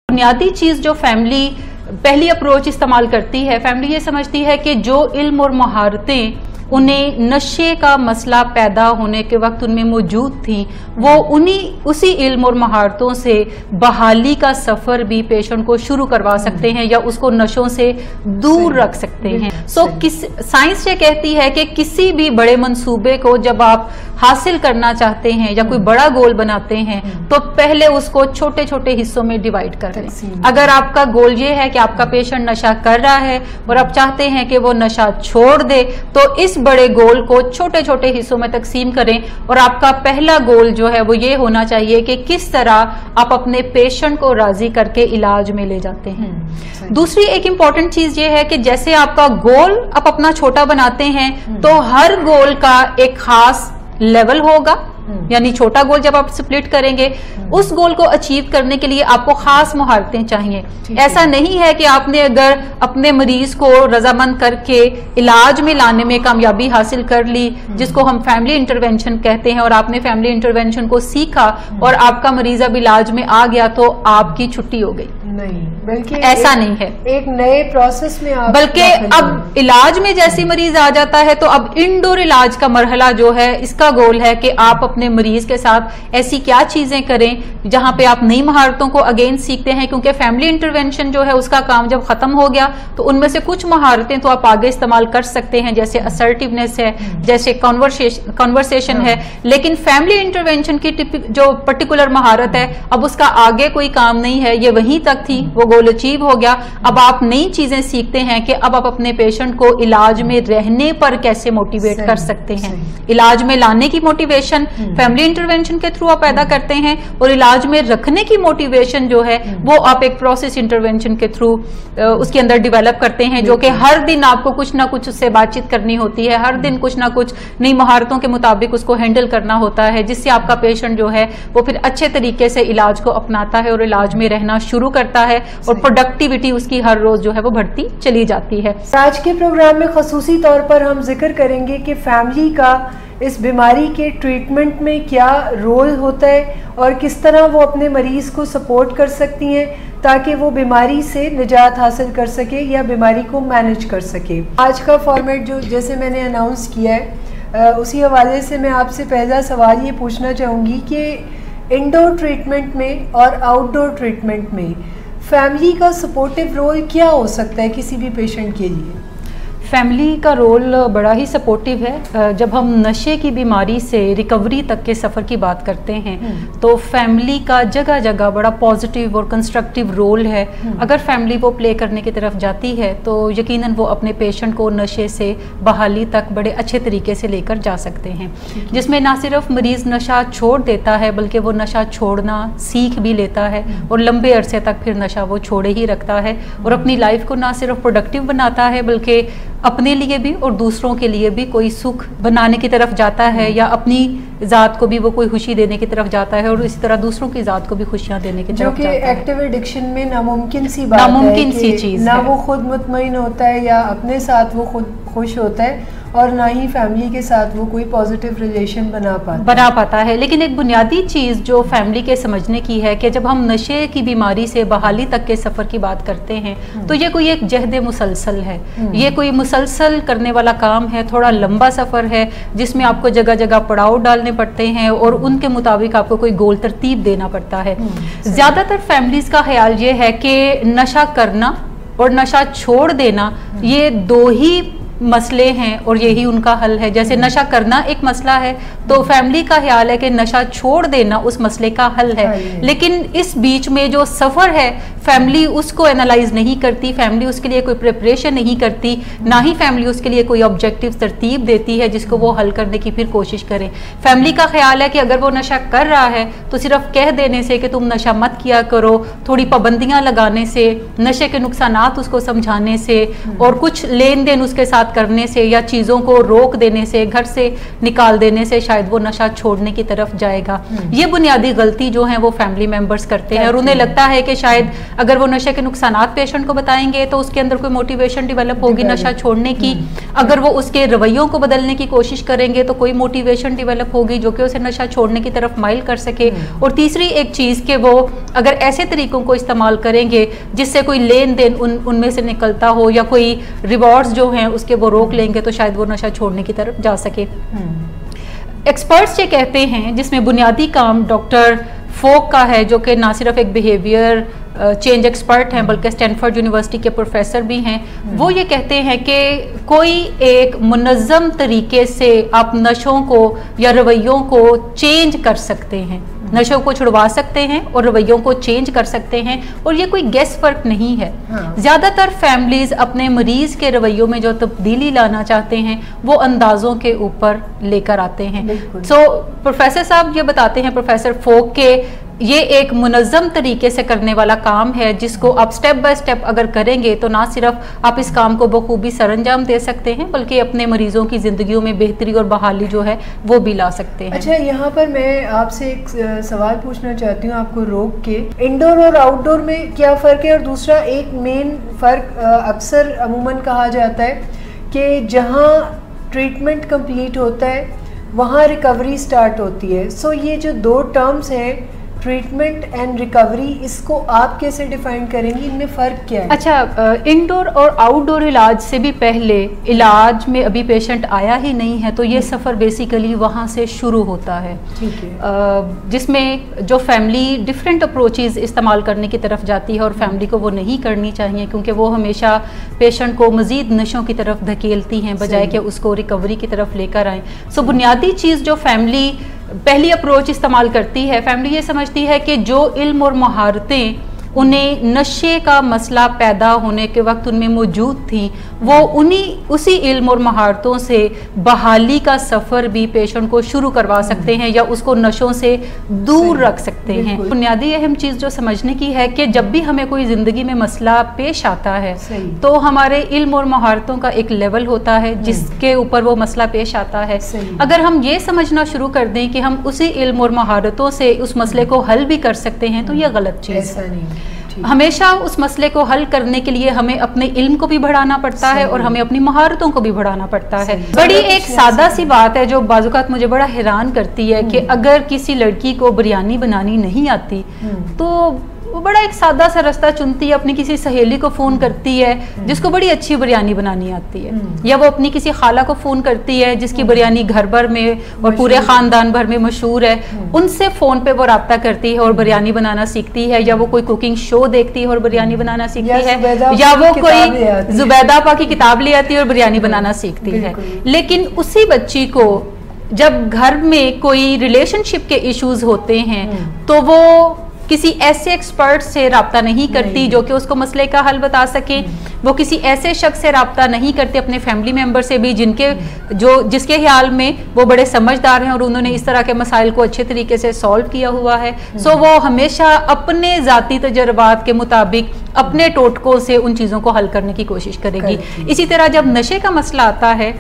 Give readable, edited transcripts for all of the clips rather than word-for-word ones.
बुनियादी चीज जो फैमिली पहली अप्रोच इस्तेमाल करती है, फैमिली ये समझती है कि जो इल्म और महारतें उन्हें नशे का मसला पैदा होने के वक्त उनमें मौजूद थी, वो उसी इल्म और महारतों से बहाली का सफर भी पेशेंट को शुरू करवा सकते हैं या उसको नशों से दूर रख सकते हैं। साइंस ये कहती है कि किसी भी बड़े मंसूबे को जब आप हासिल करना चाहते हैं या कोई बड़ा गोल बनाते हैं तो पहले उसको छोटे छोटे हिस्सों में डिवाइड कर दें। अगर आपका गोल ये है कि आपका पेशेंट नशा कर रहा है और आप चाहते हैं कि वो नशा छोड़ दे, तो इस बड़े गोल को छोटे छोटे हिस्सों में तकसीम करें और आपका पहला गोल जो है वो ये होना चाहिए कि किस तरह आप अपने पेशेंट को राजी करके इलाज में ले जाते हैं। दूसरी एक इंपॉर्टेंट चीज ये है कि जैसे आपका गोल आप अपना छोटा बनाते हैं तो हर गोल का एक खास लेवल होगा, यानी छोटा गोल जब आप स्प्लिट करेंगे उस गोल को अचीव करने के लिए आपको खास महारतें चाहिए। ऐसा नहीं है कि आपने अगर अपने मरीज को रजामंद करके इलाज में लाने में कामयाबी हासिल कर ली, जिसको हम फैमिली इंटरवेंशन कहते हैं, और आपने फैमिली इंटरवेंशन को सीखा और आपका मरीज अब इलाज में आ गया तो आपकी छुट्टी हो गई। नहीं, बल्कि ऐसा नहीं है, एक नए प्रोसेस में आप बल्कि अब इलाज में जैसे मरीज आ जाता है तो अब इंडोर इलाज का मरहला जो है इसका गोल है कि आप अपने मरीज के साथ ऐसी क्या चीजें करें जहां पे आप नई महारतों को अगेन सीखते हैं, क्योंकि फैमिली इंटरवेंशन जो है उसका काम जब खत्म हो गया तो उनमें से कुछ महारतें तो आप आगे इस्तेमाल कर सकते हैं, जैसे असर्टिवनेस है, जैसे कॉन्वर्सेशन है, लेकिन फैमिली इंटरवेंशन की जो पर्टिकुलर महारत है अब उसका आगे कोई काम नहीं है, ये वहीं तक थी, वो गोल अचीव हो गया। अब आप नई चीजें सीखते हैं कि अब आप अपने पेशेंट को इलाज में रहने पर कैसे मोटिवेट कर सकते हैं। इलाज में लाने की मोटिवेशन फैमिली इंटरवेंशन के थ्रू आप पैदा करते हैं और इलाज में रखने की मोटिवेशन जो है वो आप एक प्रोसेस इंटरवेंशन के थ्रू उसके अंदर डेवलप करते हैं, जो कि हर दिन आपको कुछ ना कुछ उससे बातचीत करनी होती है, हर दिन कुछ ना कुछ नई महारतों के मुताबिक उसको हैंडल करना होता है, जिससे आपका पेशेंट जो है वो फिर अच्छे तरीके से इलाज को अपनाता है और इलाज में रहना शुरू करता है और प्रोडक्टिविटी उसकी हर रोज जो है वो बढ़ती चली जाती है। आज के प्रोग्राम में खसूसी तौर पर हम जिक्र करेंगे कि फैमिली का इस बीमारी के ट्रीटमेंट में क्या रोल होता है और किस तरह वो अपने मरीज़ को सपोर्ट कर सकती हैं ताकि वो बीमारी से निजात हासिल कर सके या बीमारी को मैनेज कर सके। आज का फॉर्मेट जो जैसे मैंने अनाउंस किया है उसी हवाले से मैं आपसे पहला सवाल ये पूछना चाहूँगी कि इंडोर ट्रीटमेंट में और आउटडोर ट्रीटमेंट में फैमिली का सपोर्टिव रोल क्या हो सकता है किसी भी पेशेंट के लिए? फैमिली का रोल बड़ा ही सपोर्टिव है। जब हम नशे की बीमारी से रिकवरी तक के सफ़र की बात करते हैं तो फैमिली का जगह जगह बड़ा पॉजिटिव और कंस्ट्रक्टिव रोल है। अगर फैमिली वो प्ले करने की तरफ जाती है तो यकीनन वो अपने पेशेंट को नशे से बहाली तक बड़े अच्छे तरीके से लेकर जा सकते हैं, जिसमें ना सिर्फ मरीज़ नशा छोड़ देता है बल्कि वो नशा छोड़ना सीख भी लेता है और लंबे अरसे तक फिर नशा वो छोड़े ही रखता है और अपनी लाइफ को ना सिर्फ प्रोडक्टिव बनाता है बल्कि अपने लिए भी और दूसरों के लिए भी कोई सुख बनाने की तरफ जाता है या अपनी ज़ात को भी वो कोई खुशी देने की तरफ जाता है और इसी तरह दूसरों की ज़ात को भी खुशियां देने की तरफ जाता है। जो कि एक्टिव एडिक्शन में नामुमकिन सी बात है, नामुमकिन सी चीज़ ना वो खुद मुतमईन होता है या अपने साथ वो खुद खुश होता है और ना ही फैमिली के साथ वो कोई पॉजिटिव रिलेशन बना पाता है। लेकिन एक बुनियादी चीज़ जो फैमिली के समझने की है कि जब हम नशे की बीमारी से बहाली तक के सफ़र की बात करते हैं तो ये कोई एक जहद मुसलसल है, ये कोई मुसलसल करने वाला काम है, थोड़ा लंबा सफ़र है जिसमें आपको जगह जगह पड़ाव डालने पड़ते हैं और उनके मुताबिक आपको कोई गोल तरतीब देना पड़ता है। ज़्यादातर फैमिलीज़ का ख्याल ये है कि नशा करना और नशा छोड़ देना ये दो ही मसले हैं और यही उनका हल है। जैसे नशा करना एक मसला है तो फैमिली का ख्याल है कि नशा छोड़ देना उस मसले का हल है, लेकिन इस बीच में जो सफ़र है फैमिली उसको एनालाइज नहीं करती, फैमिली उसके लिए कोई प्रिपरेशन नहीं करती, ना ही फैमिली उसके लिए कोई ऑब्जेक्टिव तरतीब देती है जिसको वो हल करने की फिर कोशिश करें। फैमिली का ख्याल है कि अगर वो नशा कर रहा है तो सिर्फ कह देने से कि तुम नशा मत किया करो, थोड़ी पाबंदियां लगाने से, नशे के नुकसानात उसको समझाने से और कुछ लेन देन उसके साथ मुश्किलात करने से या चीज़ों को रोक देने से, घर से निकाल देने से शायद वो नशा छोड़ने की तरफ जाएगा। ये बुनियादी गलती जो है वो फैमिली मेंबर्स करते हैं और उन्हें लगता है कि शायद अगर वो नशे के नुकसानात पेशेंट को बताएंगे तो उसके अंदर कोई मोटिवेशन डेवलप होगी नशा छोड़ने की। अगर वो उसके रवैयों को बदलने की कोशिश करेंगे तो कोई मोटिवेशन डेवलप होगी जो कि उसे नशा छोड़ने की तरफ माइल कर सके। और तीसरी एक चीज़ कि वो अगर ऐसे तरीकों को इस्तेमाल करेंगे जिससे कोई लेन देन उनमें से निकलता हो या कोई रिवॉर्ड्स जो हैं उसके वो रोक लेंगे तो शायद वो नशा छोड़ने की तरफ जा सके। एक्सपर्ट्स ये कहते हैं, जिसमें बुनियादी काम डॉक्टर फोक का है जो कि ना सिर्फ एक बिहेवियर चेंज एक्सपर्ट हैं बल्कि स्टैनफोर्ड यूनिवर्सिटी के प्रोफेसर भी हैं। वो ये कहते हैं कि कोई एक मुनज़्ज़म तरीके से आप नशों को या रवैयों को चेंज कर सकते हैं, नशों को छुड़वा सकते हैं और रवैयों को चेंज कर सकते हैं और ये कोई गेस वर्क नहीं है। ज़्यादातर फैमिलीज अपने मरीज के रवैयों में जो तब्दीली लाना चाहते हैं वो अंदाज़ों के ऊपर लेकर आते हैं। सो प्रोफेसर साहब ये बताते हैं, प्रोफेसर फोक, के ये एक मुनज़्ज़म तरीके से करने वाला काम है जिसको आप स्टेप बाय स्टेप अगर करेंगे तो ना सिर्फ आप इस काम को बखूबी सरअंजाम दे सकते हैं बल्कि अपने मरीजों की ज़िंदगियों में बेहतरी और बहाली जो है वो भी ला सकते हैं। अच्छा, यहाँ पर मैं आपसे एक सवाल पूछना चाहती हूँ आपको रोक के, इंडोर और आउटडोर में क्या फ़र्क है? और दूसरा एक मेन फ़र्क अक्सर अमूमन कहा जाता है कि जहाँ ट्रीटमेंट कंप्लीट होता है वहाँ रिकवरी स्टार्ट होती है। सो ये जो दो टर्म्स हैं, ट्रीटमेंट एंड रिकवरी, इसको आप कैसे डिफाइन करेंगी? इनमें फ़र्क क्या है? अच्छा, इंडोर और आउटडोर इलाज से भी पहले इलाज में अभी पेशेंट आया ही नहीं है तो ये सफ़र बेसिकली वहाँ से शुरू होता है। ठीक है। जिसमें जो फैमिली डिफरेंट अप्रोचेज़ इस्तेमाल करने की तरफ जाती है और फैमिली को वो नहीं करनी चाहिए क्योंकि वो हमेशा पेशेंट को मज़ीद नशों की तरफ धकेलती हैं बजाय कि उसको रिकवरी की तरफ लेकर आएँ। सो बुनियादी चीज़ जो फैमिली पहली अप्रोच इस्तेमाल करती है, फैमिली ये समझती है कि जो इल्म और महारतें उन्हें नशे का मसला पैदा होने के वक्त उनमें मौजूद थी वो उसी इल्म और महारतों से बहाली का सफ़र भी पेशेंट को शुरू करवा सकते हैं या उसको नशों से दूर रख सकते हैं। बुनियादी अहम चीज़ जो समझने की है कि जब भी हमें कोई ज़िंदगी में मसला पेश आता है तो हमारे इल्म और महारतों का एक लेवल होता है जिसके ऊपर वो मसला पेश आता है। अगर हम ये समझना शुरू कर दें कि हम उसी इल्म और महारतों से उस मसले को हल भी कर सकते हैं तो यह गलत चीज़ है। हमेशा उस मसले को हल करने के लिए हमें अपने इल्म को भी बढ़ाना पड़ता है और हमें अपनी महारतों को भी बढ़ाना पड़ता है। बड़ी एक सादा सी बात है जो बाज़-औक़ात मुझे बड़ा हैरान करती है कि अगर किसी लड़की को बिरयानी बनानी नहीं आती तो वो बड़ा एक सादा सा रास्ता चुनती है, अपनी किसी सहेली को फ़ोन करती है जिसको बड़ी अच्छी बिरयानी बनानी आती है, या वो अपनी किसी खाला को फ़ोन करती है जिसकी बिरयानी घर भर में और पूरे ख़ानदान भर में मशहूर है, उनसे फ़ोन पे वो रब्ता करती है और बिरयानी बनाना सीखती है, या वो कोई कुकिंग शो देखती है और बिरयानी बनाना सीखती है, या वो कोई जुबैदा आपा की किताब ले आती है और बिरयानी बनाना सीखती है। लेकिन उसी बच्ची को जब घर में कोई रिलेशनशिप के इश्यूज होते हैं तो वो किसी ऐसे एक्सपर्ट से रब्ता नहीं करती जो कि उसको मसले का हल बता सके, वो किसी ऐसे शख्स से रब्ता नहीं करते अपने फैमिली मेंबर से भी जिसके ख्याल में वो बड़े समझदार हैं और उन्होंने इस तरह के मसाइल को अच्छे तरीके से सॉल्व किया हुआ है। सो वो हमेशा अपने ज़ाती तजर्बात के मुताबिक अपने टोटकों से उन चीज़ों को हल करने की कोशिश करेगी। इसी तरह जब नशे का मसला आता है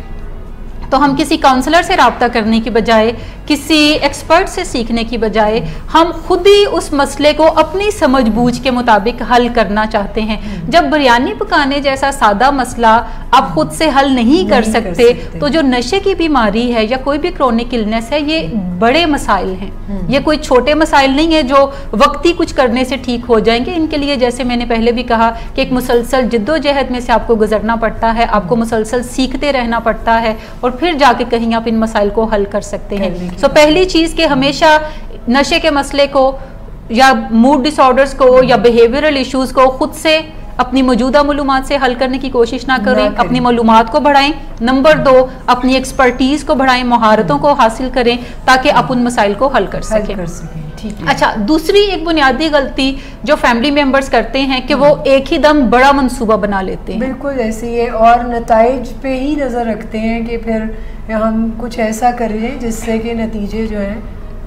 तो हम किसी काउंसलर से रब्ता करने की बजाय, किसी एक्सपर्ट से सीखने की बजाय हम खुद ही उस मसले को अपनी समझ बूझ के मुताबिक हल करना चाहते हैं। जब बिरयानी पकाने जैसा सादा मसला आप खुद से हल नहीं कर सकते तो जो नशे की बीमारी है या कोई भी क्रोनिक इलनेस है ये बड़े मसाइल हैं, ये कोई छोटे मसाइल नहीं है जो वक्ती कुछ करने से ठीक हो जाएंगे। इनके लिए जैसे मैंने पहले भी कहा कि एक मुसलसल जिद्दोजहद में से आपको गुजरना पड़ता है, आपको मुसलसल सीखते रहना पड़ता है और फिर जाके कहीं आप इन मसाइल को हल कर सकते हैं। सो पहली चीज़ कि हमेशा नशे के मसले को या मूड डिसऑर्डर्स को या बिहेवियरल इश्यूज को खुद से अपनी मौजूदा मालूमात से हल करने की कोशिश ना करें, अपनी मालूमात को बढ़ाएं। नंबर 2, अपनी एक्सपर्टीज को बढ़ाएं, महारतों को हासिल करें ताकि आप उन मसाइल को हल कर सकें। अच्छा, दूसरी एक बुनियादी गलती जो फैमिली मेंबर्स करते हैं कि वो एक ही दम बड़ा मंसूबा बना लेते हैं। बिल्कुल ऐसे ही है और नताइज पे ही नज़र रखते हैं कि फिर हम कुछ ऐसा कर रहे हैं जिससे कि नतीजे जो हैं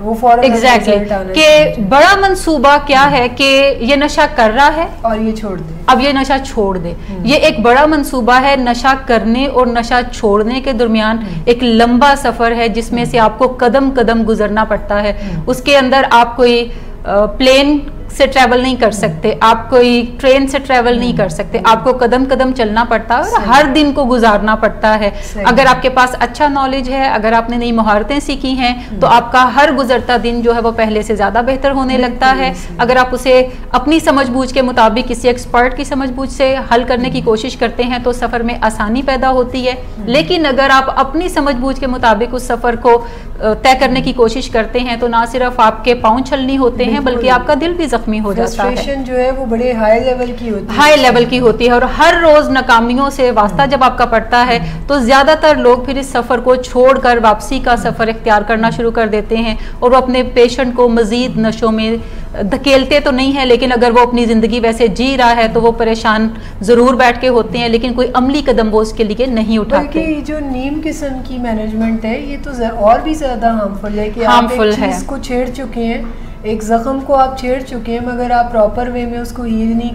वो फौरन एग्जैक्टली कि बड़ा मंसूबा क्या है कि ये नशा कर रहा है और ये छोड़ दे, अब ये नशा छोड़ दे। ये एक बड़ा मंसूबा है। नशा करने और नशा छोड़ने के दरमियान एक लंबा सफर है जिसमें से आपको कदम कदम गुजरना पड़ता है। उसके अंदर आप कोई प्लेन से ट्रैवल नहीं कर सकते, आप कोई ट्रेन से ट्रैवल नहीं कर सकते, आपको कदम कदम चलना पड़ता है और हर दिन को गुजारना पड़ता है। अगर आपके पास अच्छा नॉलेज है, अगर आपने नई महारतें सीखी हैं तो आपका हर गुजरता दिन जो है वो पहले से ज्यादा बेहतर होने लगता है। अगर आप उसे अपनी समझबूझ के मुताबिक किसी एक्सपर्ट की समझबूझ से हल करने की कोशिश करते हैं तो सफर में आसानी पैदा होती है। लेकिन अगर आप अपनी समझबूझ के मुताबिक उस सफर को तय करने की कोशिश करते हैं तो ना सिर्फ आपके पांव छलनी होते हैं बल्कि आपका दिल भी जख्मी हो जाता है। फ्रस्ट्रेशन जो है वो बड़े हाई लेवल की होती है, हाई लेवल की होती है और हर रोज नाकामियों से वास्ता जब आपका पड़ता है तो ज्यादातर लोग फिर इस सफर को छोड़कर वापसी का सफर इख्तियार करना शुरू कर देते हैं और वो अपने पेशेंट को मजीद नशों में धकेलते तो नहीं है, लेकिन अगर वो अपनी जिंदगी वैसे जी रहा है तो वो परेशान जरूर बैठ के होते हैं लेकिन कोई अमली कदम वो उसके लिए नहीं उठाते। बल्कि जो नीम किस्म की मैनेजमेंट है ये तो और भी ज्यादा हार्मफुल है कि हार्मफुल आप एक चीज को छेड़ चुके हैं, एक जख्म को आप छेड़ चुके हैं मगर आप प्रॉपर वे में उसको हील नहीं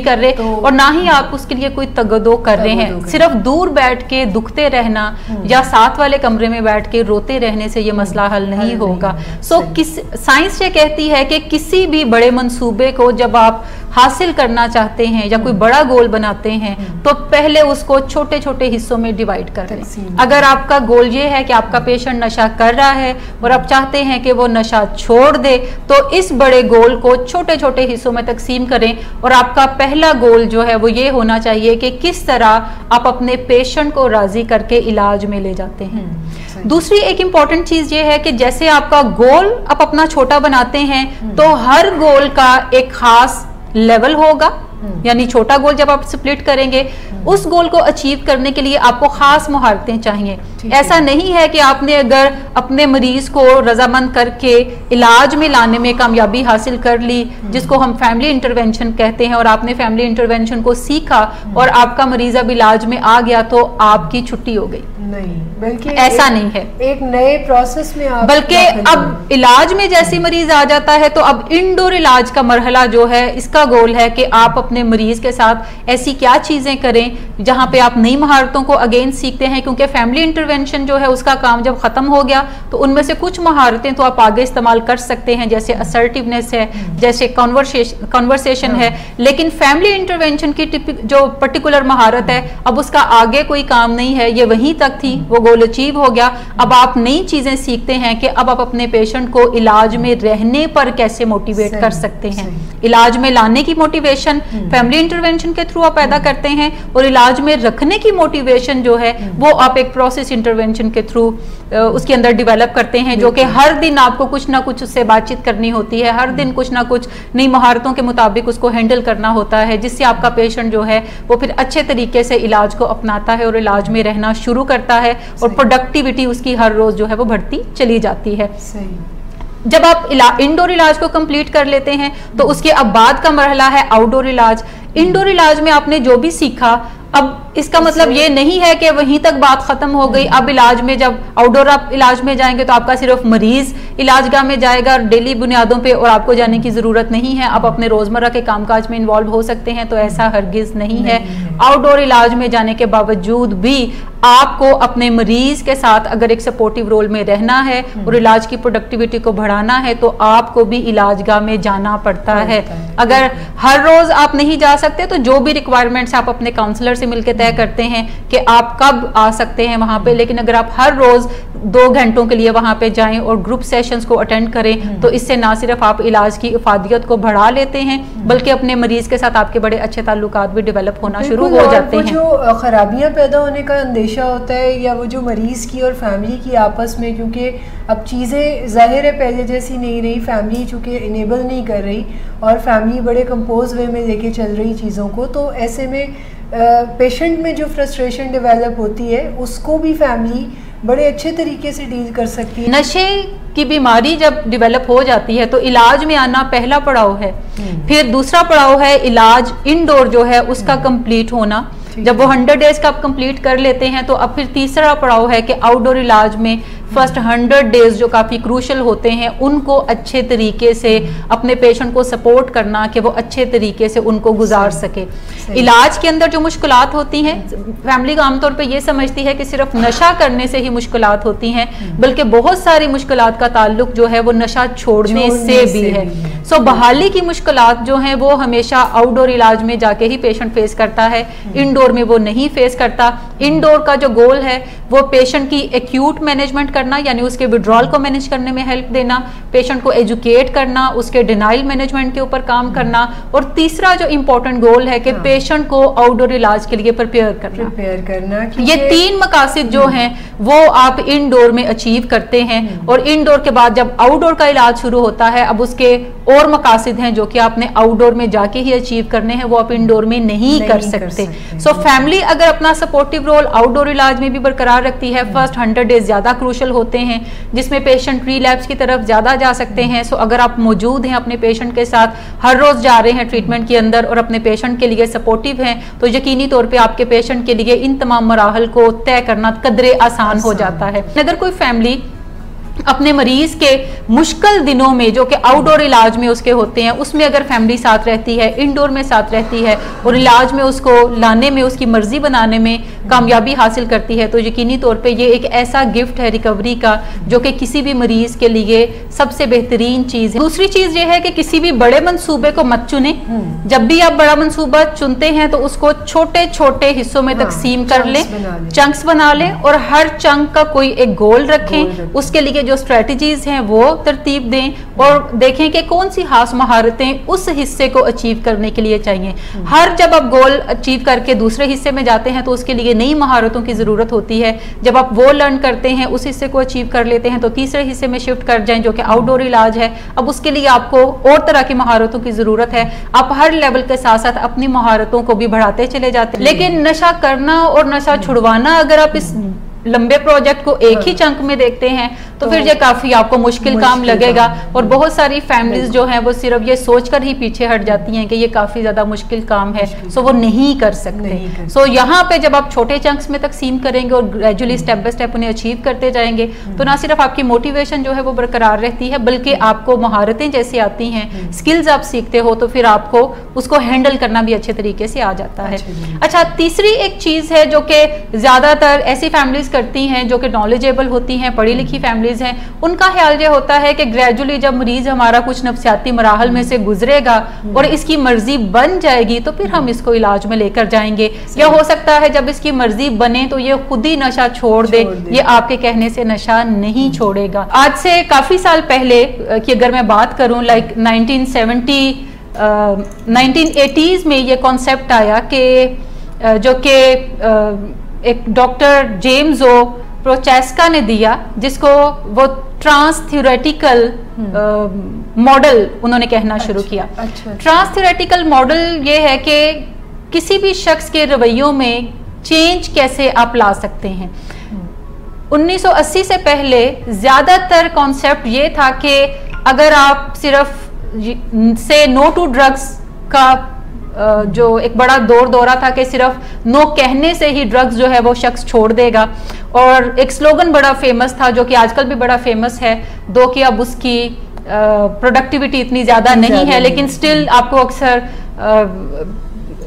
कर रहे तो, और ना ही आप उसके लिए कोई तगदो कर रहे हैं। सिर्फ दूर बैठ के दुखते रहना या साथ वाले कमरे में बैठ के रोते रहने से ये मसला हल नहीं होगा। साइंस ये कहती है कि किसी भी बड़े मंसूबे को जब आप हासिल करना चाहते हैं या कोई बड़ा गोल बनाते हैं तो पहले उसको छोटे छोटे हिस्सों में डिवाइड कर लें। अगर आपका गोल ये है कि आपका पेशेंट नशा कर रहा है और आप चाहते हैं कि वो नशा छोड़ दे तो इस बड़े गोल को छोटे छोटे हिस्सों में तकसीम करें और आपका पहला गोल जो है वो ये होना चाहिए कि किस तरह आप अपने पेशेंट को राजी करके इलाज में ले जाते हैं। दूसरी एक इम्पॉर्टेंट चीज ये है कि जैसे आपका गोल आप अपना छोटा बनाते हैं तो हर गोल का एक खास लेवल होगा, यानी छोटा गोल जब आप स्प्लिट करेंगे उस गोल को अचीव करने के लिए आपको खास महारतें चाहिए। ऐसा नहीं है कि आपने अगर अपने मरीज को रजामंद करके इलाज में लाने में कामयाबी हासिल कर ली जिसको हम फैमिली इंटरवेंशन कहते हैं और आपने फैमिली इंटरवेंशन को सीखा और आपका मरीज अब इलाज में आ गया तो आपकी छुट्टी हो गई। नहीं, बल्कि ऐसा नहीं है, एक नए प्रोसेस में आप बल्कि अब इलाज में जैसे मरीज आ जाता है तो अब इंडोर इलाज का मरहला जो है इसका गोल है कि आप अपने मरीज के साथ ऐसी क्या चीजें करें जहां पे आप नई महारतों को अगेन सीखते हैं, क्योंकि फैमिली इंटरवेंशन जो है उसका काम जब खत्म हो गया तो उनमें से कुछ महारतें तो आप आगे इस्तेमाल कर सकते हैं जैसे असर्टिवनेस है, जैसे कॉन्वर्सेशन है, लेकिन फैमिली इंटरवेंशन की जो पर्टिकुलर महारत है अब उसका आगे कोई काम नहीं है, ये वहीं तक थी, वो गोल अचीव हो गया। अब आप नई चीजें सीखते हैं कि अब आप अपने पेशेंट को इलाज में रहने पर कैसे मोटिवेट कर सकते हैं। इलाज में लाने की मोटिवेशन फैमिली इंटरवेंशन के थ्रू आप पैदा करते हैं और इलाज में रखने की मोटिवेशन जो है वो आप एक प्रोसेस इंटरवेंशन के थ्रू उसके अंदर डेवलप करते हैं, जो कि हर दिन आपको कुछ ना कुछ उससे बातचीत करनी होती है, हर दिन कुछ ना कुछ नई महारतों के मुताबिक उसको हैंडल करना होता है जिससे आपका पेशेंट जो है वो फिर अच्छे तरीके से इलाज को अपनाता है और इलाज में रहना शुरू करता है और प्रोडक्टिविटी उसकी हर रोज जो है वो बढ़ती चली जाती है। जब आप इंडोर इलाज को कंप्लीट कर लेते हैं तो उसके अब बाद का मरहला है आउटडोर इलाज। इंडोर इलाज में आपने जो भी सीखा अब इसका मतलब ये नहीं है कि वहीं तक बात खत्म हो गई। अब इलाज में जब आउटडोर आप इलाज में जाएंगे तो आपका सिर्फ मरीज इलाजगाह में जाएगा डेली बुनियादों पे और आपको जाने की जरूरत नहीं है, आप अपने रोजमर्रा के कामकाज में इन्वॉल्व हो सकते हैं, तो ऐसा हरगिज नहीं है। आउटडोर इलाज में जाने के बावजूद भी आपको अपने मरीज के साथ अगर एक सपोर्टिव रोल में रहना है और इलाज की प्रोडक्टिविटी को बढ़ाना है तो आपको भी इलाजगाह में जाना पड़ता है। अगर हर रोज आप नहीं जा सकते तो जो भी रिक्वायरमेंट्स आप अपने काउंसलर से मिलकर तय करते हैं कि आप कब आ सकते हैं वहां पे, लेकिन अगर आप हर रोज 2 घंटों के लिए वहां पे जाएं और ग्रुप सेशंस को अटेंड करें तो इससे ना सिर्फ आप इलाज की इफादियत को बढ़ा लेते हैं बल्कि अपने मरीज के साथ आपके बड़े अच्छे ताल्लुकात भी डेवलप होना शुरू हो जाते हैं। जो खराबियां पैदा होने का अंदेशा होता है या वो जो मरीज की और फैमिली की आपस में, क्योंकि अब चीज़ें ज़ाहिर है पहले जैसी नहीं रही, फैमिली चूँकि इनेबल नहीं कर रही और फैमिली बड़े कंपोज वे में लेके चल रही चीज़ों को, तो ऐसे में पेशेंट में जो फ्रस्ट्रेशन डेवलप होती है उसको भी फैमिली बड़े अच्छे तरीके से डील कर सकती है। नशे की बीमारी जब डेवलप हो जाती है तो इलाज में आना पहला पड़ाव है, फिर दूसरा पड़ाव है इलाज इंडोर जो है उसका कंप्लीट होना। जब वो 100 डेज का आप कंप्लीट कर लेते हैं तो अब फिर तीसरा पड़ाव है कि आउटडोर इलाज में फर्स्ट 100 डेज जो काफी क्रूशल होते हैं उनको अच्छे तरीके से अपने पेशेंट को सपोर्ट करना कि वो अच्छे तरीके से उनको गुजार सके। इलाज के अंदर जो मुश्किलात होती हैं, फैमिली का आमतौर पे ये समझती है कि सिर्फ नशा करने से ही मुश्किलात होती हैं, बल्कि बहुत सारी मुश्किलात का ताल्लुक जो है वो नशा छोड़ने से भी है। सो बहाली की मुश्किलात जो हैं वो हमेशा आउटडोर इलाज में जाके ही पेशेंट फेस करता है, इंडोर में वो नहीं फेस करता। इंडोर का जो गोल है वो पेशेंट की एक्यूट मैनेजमेंट करना, यानी उसके विड्रॉल को मैनेज करने में हेल्प देना, पेशेंट को एजुकेट करना, उसके डिनाइल मैनेजमेंट के ऊपर काम करना, और तीसरा जो इंपॉर्टेंट गोल है कि पेशेंट को आउटडोर इलाज के लिए प्रिपेयर करना। ये 3 मकासद जो हैं वो आप इंडोर में अचीव करते हैं, और इंडोर के बाद जब आउटडोर का इलाज शुरू होता है, अब उसके और मकासद हैं जो कि आपने आउटडोर में जाके ही अचीव करने हैं, वो आप इंडोर में नहीं कर सकते। सो फैमिली अगर अपना सपोर्टिव रोल आउटडोर इलाज में भी बरकरार रखती है, फर्स्ट 100 डेज ज्यादा क्रूशल होते हैं जिसमें पेशेंट रिलैप्स की तरफ ज्यादा जा सकते हैं। सो अगर आप मौजूद हैं अपने पेशेंट के साथ, हर रोज जा रहे हैं ट्रीटमेंट के अंदर और अपने पेशेंट के लिए सपोर्टिव हैं, तो यकीनी तौर पे आपके पेशेंट के लिए इन तमाम मराहल को तय करना कदरे आसान हो जाता है। अगर कोई फैमिली अपने मरीज के मुश्किल दिनों में जो कि आउटडोर इलाज में उसके होते हैं, उसमें अगर फैमिली साथ रहती है, इंडोर में साथ रहती है और इलाज में उसको लाने में, उसकी मर्जी बनाने में कामयाबी हासिल करती है, तो यकीनी तौर पे ये एक ऐसा गिफ्ट है रिकवरी का जो कि किसी भी मरीज के लिए सबसे बेहतरीन चीज है। दूसरी चीज ये है कि किसी भी बड़े मंसूबे को मत चुने। जब भी आप बड़ा मंसूबा चुनते हैं तो उसको छोटे छोटे हिस्सों में तकसीम कर लें, चंक्स बना लें, और हर चंक का कोई एक गोल रखें। उसके लिए जो स्ट्रेटजीज हैं वो तरतीब दें और देखें कि कौन सी खास महारतें उस हिस्से को अचीव करने के लिए चाहिए। हर जब आप गोल अचीव करके दूसरे हिस्से में जाते हैं तो उसके लिए नई महारतों की जरूरत होती है। जब आप वो लर्न करते हैं, उस हिस्से को अचीव कर लेते हैं, तो तीसरे हिस्से में शिफ्ट कर जाएं जो कि आउटडोर इलाज है। अब उसके लिए आपको और तरह की महारतों की जरूरत है। आप हर लेवल के साथ साथ अपनी महारतों को भी बढ़ाते चले जाते हैं। लेकिन नशा करना और नशा छुड़वाना, अगर आप इस लंबे प्रोजेक्ट को एक ही चंक में देखते हैं तो फिर ये काफी आपको मुश्किल काम लगेगा। और बहुत सारी फैमिलीज जो हैं वो सिर्फ ये सोचकर ही पीछे हट जाती हैं कि ये काफी ज्यादा मुश्किल काम है, सो वो नहीं कर सकते। सो यहाँ पे जब आप छोटे चंक्स में तकसीम करेंगे और ग्रेजुअली स्टेप बाय स्टेप उन्हें अचीव करते जाएंगे, तो ना सिर्फ आपकी मोटिवेशन जो है वो बरकरार रहती है, बल्कि आपको महारतें जैसी आती हैं, स्किल्स आप सीखते हो, तो फिर आपको उसको हैंडल करना भी अच्छे तरीके से आ जाता है। अच्छा, तीसरी एक चीज है जो कि ज्यादातर ऐसी फैमिलीज करती हैं जो कि नॉलेजेबल होती हैं, पढ़ी लिखी फैमिलीज हैं, उनका ख्याल ये होता है कि ग्रेजुअली जब मरीज हमारा कुछ नफ्सियाती मराहल में से गुजरेगा और इसकी मर्जी बन जाएगी तो फिर हम इसको इलाज में लेकर जाएंगे, या हो सकता है जब इसकी मर्जी बने तो ये खुद ही नशा छोड़ दे। ये आपके कहने से नशा नहीं छोड़ेगा। आज से काफी साल पहले की अगर मैं बात करूं, लाइक 1980s में ये कॉन्सेप्ट आया कि जो कि एक डॉक्टर जेम्स ओ प्रोचेस्का ने दिया, जिसको वो ट्रांस थ्योरेटिकल मॉडल उन्होंने कहना शुरू किया। ट्रांस थ्योरेटिकल मॉडल ये है कि किसी भी शख्स के रवैयों में चेंज कैसे आप ला सकते हैं। 1980 से पहले ज्यादातर कॉन्सेप्ट ये था कि अगर आप सिर्फ से नो टू ड्रग्स का जो एक बड़ा दौरा था कि सिर्फ नो कहने से ही ड्रग्स जो है वो शख्स छोड़ देगा। और एक स्लोगन बड़ा फेमस था जो कि आजकल भी बड़ा फेमस है, दो कि अब उसकी प्रोडक्टिविटी इतनी ज्यादा नहीं है, लेकिन स्टिल आपको अक्सर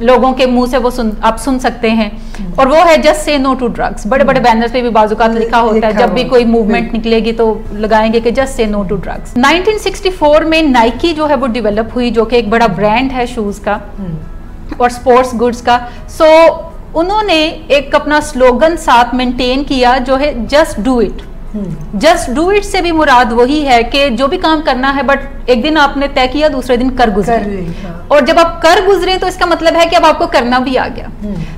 लोगों के मुंह से वो आप सुन सकते हैं, और वो है just say no to drugs. बड़े बड़े बैनर्स पे भी बाजुकात लिखा होता है, जब भी कोई मूवमेंट निकलेगी तो लगाएंगे कि just say no to drugs. 1964 में नाइकी जो है वो डेवलप हुई, जो कि एक बड़ा ब्रांड है शूज का और स्पोर्ट्स गुड्स का। सो उन्होंने एक अपना स्लोगन साथ मेंटेन किया जो है just do it. Just do it से भी मुराद वही है कि जो भी काम करना है, बट एक दिन आपने तय किया, दूसरे दिन कर गुजरे। और जब आप कर गुजरे तो इसका मतलब है कि अब आपको करना भी आ गया।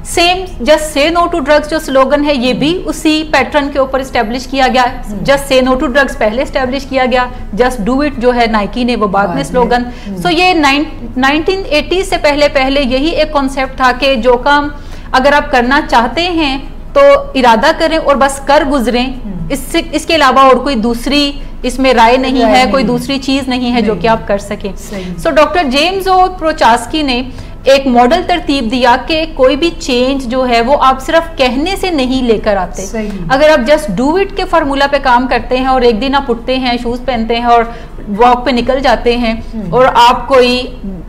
Same just say no to drugs जो स्लोगन है, ये भी उसी पैटर्न के ऊपर स्टैब्लिश किया गया। Just say no to drugs पहले स्टैब्लिश किया गया, जस्ट डू इट जो है नाइकी ने वो बाद में स्लोगन। सो ये 1980 से पहले यही एक कॉन्सेप्ट था कि जो काम अगर आप करना चाहते हैं तो इरादा करें और बस कर गुजरें। इसके अलावा और कोई दूसरी इसमें राय नहीं है, कोई दूसरी चीज नहीं है जो कि आप कर सकें। सो डॉक्टर जेम्स ओ प्रोचास्की ने एक मॉडल तरतीब दिया कि कोई भी चेंज जो है वो आप सिर्फ कहने से नहीं लेकर आते। अगर आप जस्ट डू इट के फार्मूला पे काम करते हैं और एक दिन आप उठते हैं, शूज पहनते हैं और वॉक पे निकल जाते हैं और आप कोई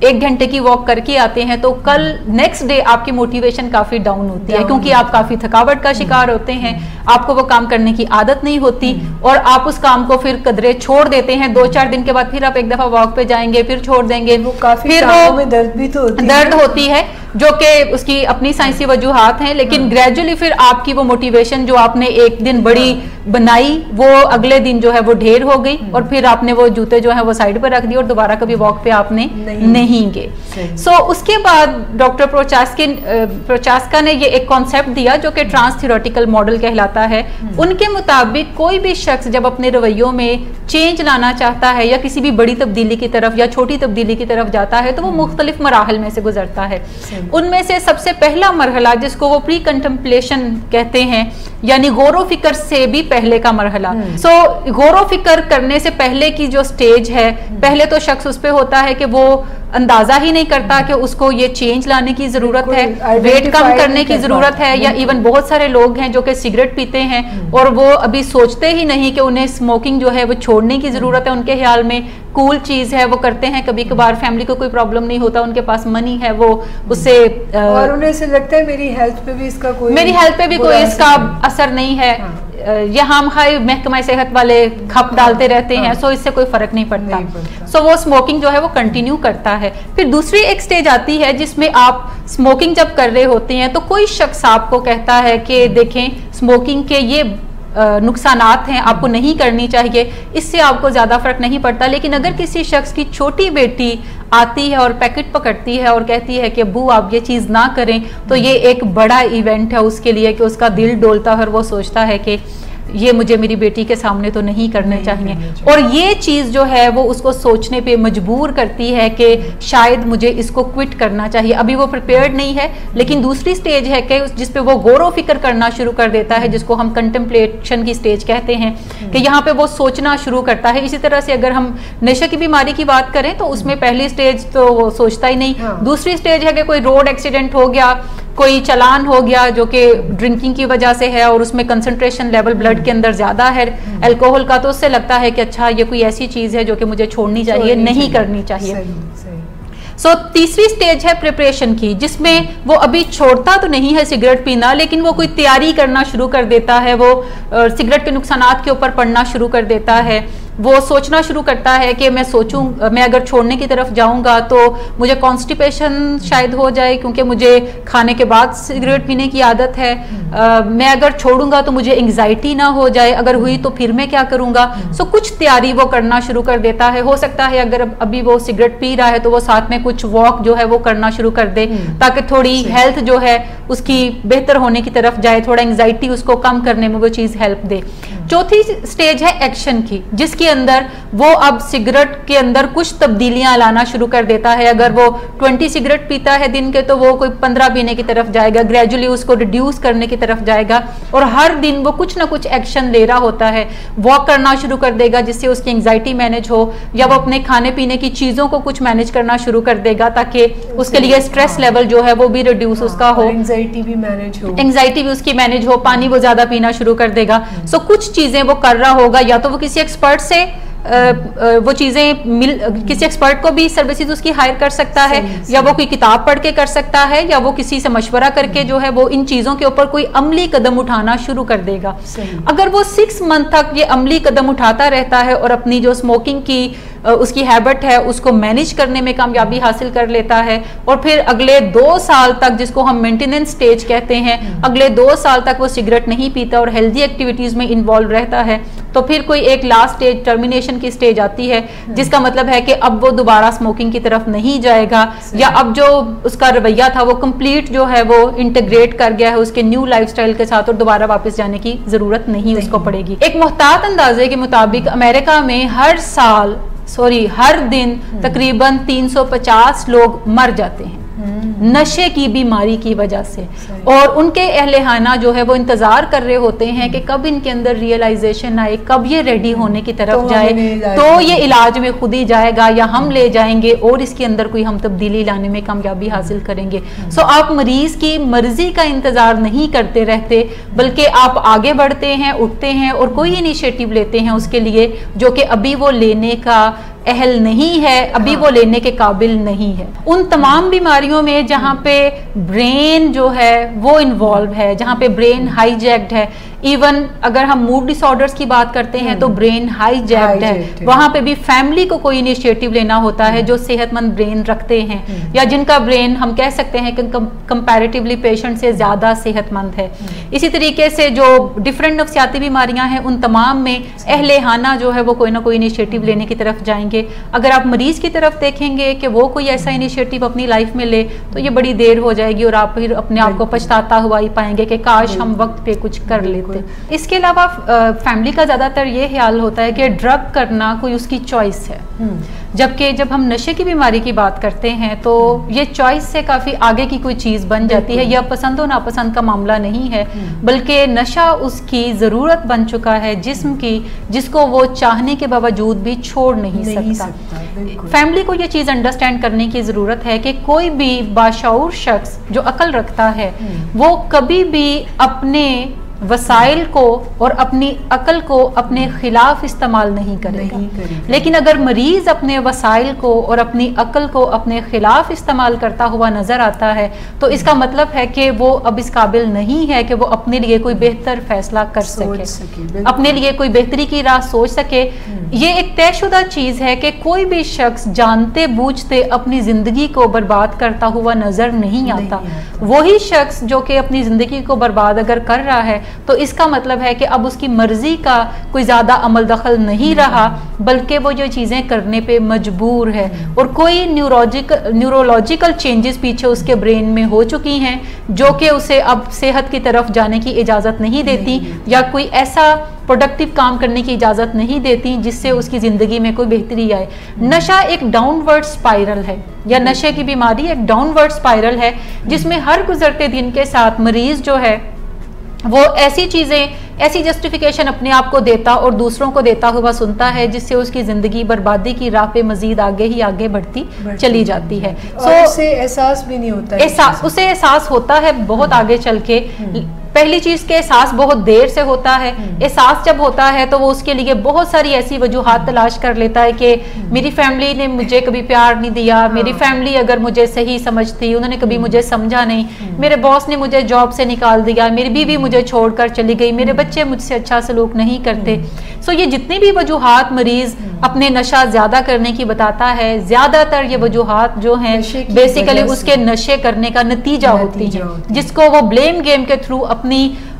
1 घंटे की वॉक करके आते हैं, तो कल नेक्स्ट डे आपकी मोटिवेशन काफी डाउन होती है, क्योंकि आप काफी थकावट का शिकार होते हैं, आपको वो काम करने की आदत नहीं होती और आप उस काम को फिर कदरे छोड़ देते हैं। 2-4 दिन के बाद फिर आप एक दफा वॉक पे जाएंगे, फिर छोड़ देंगे, फिर वो में दर्द भी तो दर्द होती है, जो कि उसकी अपनी साइंसी वजूहात हैं, लेकिन ग्रेजुअली फिर आपकी वो मोटिवेशन जो आपने एक दिन बड़ी बनाई वो अगले दिन जो है वो ढेर हो गई और फिर आपने वो जूते जो है वो साइड पर रख दिए और दोबारा कभी वॉक पे आपने नहीं गए। सो उसके बाद डॉक्टर प्रोचास्का ने ये एक कॉन्सेप्ट दिया जो कि ट्रांस थ्योरेटिकल मॉडल कहलाता है। उनके मुताबिक कोई भी शख्स जब अपने रवैयों में चेंज लाना चाहता है या किसी भी बड़ी तब्दीली की तरफ या छोटी तब्दीली की तरफ जाता है तो वो मुख्तलिफ मराहल में से गुजरता है। उनमें से सबसे पहला मरहला जिसको वो प्री कंटेम्पलेशन कहते हैं, यानी गौर फिक्र से भी पहले का मरहला। सो गौर फिक्र करने से पहले की जो स्टेज है, पहले तो शख्स उस पे होता है कि वो अंदाजा ही नहीं करता कि उसको ये चेंज लाने की जरूरत है, वेट कम करने की जरूरत है, या इवन बहुत सारे लोग हैं जो कि सिगरेट पीते हैं और वो अभी सोचते ही नहीं कि उन्हें स्मोकिंग जो है वो छोड़ने की जरूरत है। उनके ख्याल में कूल चीज है, वो करते हैं, कभी कभार फैमिली को कोई प्रॉब्लम नहीं होता, उनके पास मनी है, वो उससे और उन्हें से लगता है मेरी हेल्थ पे भी इसका कोई इसका असर नहीं है। यहाँ हम हाई महकमा सेहत वाले खप डालते रहते हैं, सो इससे कोई फर्क नहीं पड़ता। सो वो स्मोकिंग जो है वो कंटिन्यू करता है। फिर दूसरी एक स्टेज आती है जिसमें आप स्मोकिंग जब कर रहे होते हैं तो कोई शख्स आपको कहता है कि देखें स्मोकिंग के ये नुकसानात हैं, आपको नहीं करनी चाहिए, इससे आपको ज्यादा फर्क नहीं पड़ता। लेकिन अगर किसी शख्स की छोटी बेटी आती है और पैकेट पकड़ती है और कहती है कि अब्बू आप ये चीज ना करें, तो ये एक बड़ा इवेंट है उसके लिए कि उसका दिल डोलता है और वो सोचता है कि ये मुझे मेरी बेटी के सामने तो नहीं करने चाहिए। और ये चीज जो है वो उसको सोचने पे मजबूर करती है कि शायद मुझे इसको क्विट करना चाहिए। अभी वो प्रिपेयर्ड नहीं है, लेकिन दूसरी स्टेज है कि जिसपे वो गौर फिक्र करना शुरू कर देता है, जिसको हम कंटेम्पलेशन की स्टेज कहते हैं, कि यहाँ पे वो सोचना शुरू करता है। इसी तरह से अगर हम नशे की बीमारी की बात करें तो उसमें पहली स्टेज तो वो सोचता ही नहीं। दूसरी स्टेज है कि कोई रोड एक्सीडेंट हो गया, कोई चालान हो गया जो कि ड्रिंकिंग की वजह से है और उसमें कंसंट्रेशन लेवल ब्लड के अंदर ज्यादा है अल्कोहल का, तो उससे लगता है कि अच्छा ये कोई ऐसी चीज है जो कि मुझे छोड़नी चाहिए, नहीं करनी चाहिए। सो तीसरी स्टेज है प्रिपरेशन की, जिसमें वो अभी छोड़ता तो नहीं है सिगरेट पीना, लेकिन वो कोई तैयारी करना शुरू कर देता है, वो सिगरेट के नुकसानात के ऊपर पढ़ना शुरू कर देता है, वो सोचना शुरू करता है कि मैं अगर छोड़ने की तरफ जाऊंगा तो मुझे कॉन्स्टिपेशन शायद हो जाए, क्योंकि मुझे खाने के बाद सिगरेट पीने की आदत है। मैं अगर छोड़ूंगा तो मुझे एंग्जाइटी ना हो जाए, अगर हुई तो फिर मैं क्या करूंगा। सो कुछ तैयारी वो करना शुरू कर देता है। हो सकता है अगर अभी वो सिगरेट पी रहा है तो वो साथ में कुछ वॉक जो है वो करना शुरू कर दे, ताकि थोड़ी हेल्थ जो है उसकी बेहतर होने की तरफ जाए, थोड़ा एंग्जाइटी उसको कम करने में वो चीज हेल्प दे। चौथी स्टेज है एक्शन की, जिसके अंदर वो अब सिगरेट के अंदर कुछ तब्दीलियां लाना शुरू कर देता है। अगर वो 20 सिगरेट पीता है दिन के तो वो कोई 15 पीने की तरफ जाएगा, ग्रेजुअली उसको रिड्यूस करने की तरफ जाएगा और हर दिन वो कुछ ना कुछ एक्शन ले रहा होता है। वॉक करना शुरू कर देगा जिससे उसकी एंग्जाइटी मैनेज हो, या वो अपने खाने पीने की चीजों को कुछ मैनेज करना शुरू कर देगा ताकि उसके लिए स्ट्रेस लेवल जो है वो भी रिड्यूस उसका हो, एंग्जाइटी भी उसकी मैनेज हो, पानी वो ज्यादा पीना शुरू कर देगा। सो कुछ चीजें वो कर रहा होगा, या तो वो किसी एक्सपर्ट से वो चीजें किसी एक्सपर्ट को भी सर्विसेज उसकी हायर कर सकता है, या वो कोई किताब पढ़ के कर सकता है, या वो किसी से मशवरा करके जो है वो इन चीजों के ऊपर कोई अमली कदम उठाना शुरू कर देगा। अगर वो 6 मंथ तक ये अमली कदम उठाता रहता है और अपनी जो स्मोकिंग की उसकी हैबिट है उसको मैनेज करने में कामयाबी हासिल कर लेता है, और फिर अगले 2 साल तक, जिसको हम मेंटेनेंस स्टेज कहते हैं, अगले 2 साल तक वो सिगरेट नहीं पीता और हेल्दी एक्टिविटीज में इन्वॉल्व रहता है, तो फिर कोई एक लास्ट स्टेज टर्मिनेशन की स्टेज आती है, जिसका मतलब है कि अब वो दोबारा स्मोकिंग की तरफ नहीं जाएगा, या अब जो उसका रवैया था वो कंप्लीट जो है वो इंटीग्रेट कर गया है उसके न्यू लाइफस्टाइल के साथ, और दोबारा वापस जाने की जरूरत नहीं उसको पड़ेगी। एक मुहतात अंदाजे के मुताबिक अमेरिका में हर दिन तकरीबन 350 लोग मर जाते हैं। नशे की बीमारी की वजह से। और उनके अहलेहाना जो है वो इंतजार कर रहे होते हैं कि कब इनके अंदर रियलाइजेशन आए, कब ये रेडी होने की तरफ जाए, तो ये इलाज में खुद ही जाएगा या हम ले जाएंगे और इसके अंदर कोई हम तब्दीली लाने में कामयाबी हासिल करेंगे। सो आप मरीज की मर्जी का इंतजार नहीं करते रहते, बल्कि आप आगे बढ़ते हैं, उठते हैं और कोई इनिशिएटिव लेते हैं उसके लिए जो कि अभी वो लेने का अहल नहीं है, अभी वो लेने के काबिल नहीं है। उन तमाम बीमारियों में जहाँ पे ब्रेन जो है वो इन्वॉल्व है, जहाँ पे ब्रेन हाईजैक्ड है, इवन अगर हम मूड डिसऑर्डर्स की बात करते हैं तो ब्रेन हाईजैक्ड है, वहां पे भी फैमिली को कोई इनिशिएटिव लेना होता है जो सेहतमंद ब्रेन रखते हैं या जिनका ब्रेन हम कह सकते हैं कि कंपैरेटिवली पेशेंट से ज्यादा सेहतमंद है। इसी तरीके से जो डिफरेंट नफ्सियाती बीमारियां हैं उन तमाम में अहलेहाना जो है वो कोई ना कोई इनिशिएटिव लेने की तरफ जाएंगे। अगर आप मरीज की तरफ देखेंगे कि वो कोई ऐसा इनिशिएटिव अपनी लाइफ में ले तो ये बड़ी देर हो जाएगी और आप फिर अपने आप को पछताता हुआ ही पाएंगे कि काश हम वक्त पे कुछ कर लेते। इसके अलावा फैमिली का ज्यादातर ये ख्याल होता है कि ड्रग करना कोई उसकी चॉइस है, जबकि जब हम नशे की बीमारी की बात करते हैं तो ये चॉइस से काफी आगे की कोई चीज बन जाती है। यह पसंद और नापसंद का मामला नहीं है, बल्कि नशा उसकी जरूरत बन चुका है जिस्म की, जिसको वो चाहने के बावजूद भी छोड़ नहीं सकता। फैमिली को ये चीज अंडरस्टैंड करने की जरूरत है कि कोई भी बाशऊर शख्स जो अकल रखता है वो कभी भी अपने वसाइल को और अपनी अकल को अपने खिलाफ इस्तेमाल नहीं करेगा। लेकिन अगर मरीज अपने वसाइल को और अपनी अकल को अपने खिलाफ इस्तेमाल करता हुआ नजर आता है तो इसका मतलब है कि वो अब इस काबिल नहीं है कि वो अपने लिए कोई बेहतर फैसला कर सके, अपने लिए कोई बेहतरी की राह सोच सके। ये एक तयशुदा चीज है कि कोई भी शख्स जानते बूझते अपनी जिंदगी को बर्बाद करता हुआ नजर नहीं आता। वही शख्स जो कि अपनी जिंदगी को बर्बाद अगर कर रहा है तो इसका मतलब है कि अब उसकी मर्जी का कोई ज्यादा अमल दखल नहीं रहा, बल्कि वो जो चीजें करने पे मजबूर है और कोई न्यूरोलॉजिकल चेंजेस पीछे उसके ब्रेन में हो चुकी हैं जो कि उसे अब सेहत की तरफ जाने की इजाजत नहीं देती या कोई ऐसा प्रोडक्टिव काम करने की इजाजत नहीं देती जिससे उसकी जिंदगी में कोई बेहतरी आए। नशा एक डाउनवर्ड स्पाइरल है, या नशे की बीमारी एक डाउनवर्ड स्पाइरल है जिसमें हर गुजरते दिन के साथ मरीज जो है वो ऐसी चीजें, ऐसी जस्टिफिकेशन अपने आप को देता और दूसरों को देता हुआ सुनता है जिससे उसकी जिंदगी बर्बादी की राह पे मजीद आगे ही आगे बढ़ती चली जाती है। उसे एहसास भी नहीं होता, उसे एहसास होता है बहुत आगे चल के। पहली चीज के एहसास बहुत देर से होता है। एहसास जब होता है तो वो उसके लिए बहुत सारी ऐसी वजूहात तलाश कर लेता है कि मेरी फैमिली ने मुझे कभी प्यार नहीं दिया, मेरी फैमिली अगर मुझे सही समझती उन्होंने कभी मुझे समझा नहीं, मेरे बॉस ने मुझे जॉब से निकाल दिया, मेरी बीवी मुझे छोड़कर चली गई, मेरे बच्चे मुझसे अच्छा सलूक नहीं करते। सो ये जितनी भी वजूहात मरीज अपने नशा ज्यादा करने की बताता है, ज्यादातर ये वजूहात जो हैं बेसिकली उसके नशे करने का नतीजा होती है, जिसको वो ब्लेम गेम के थ्रू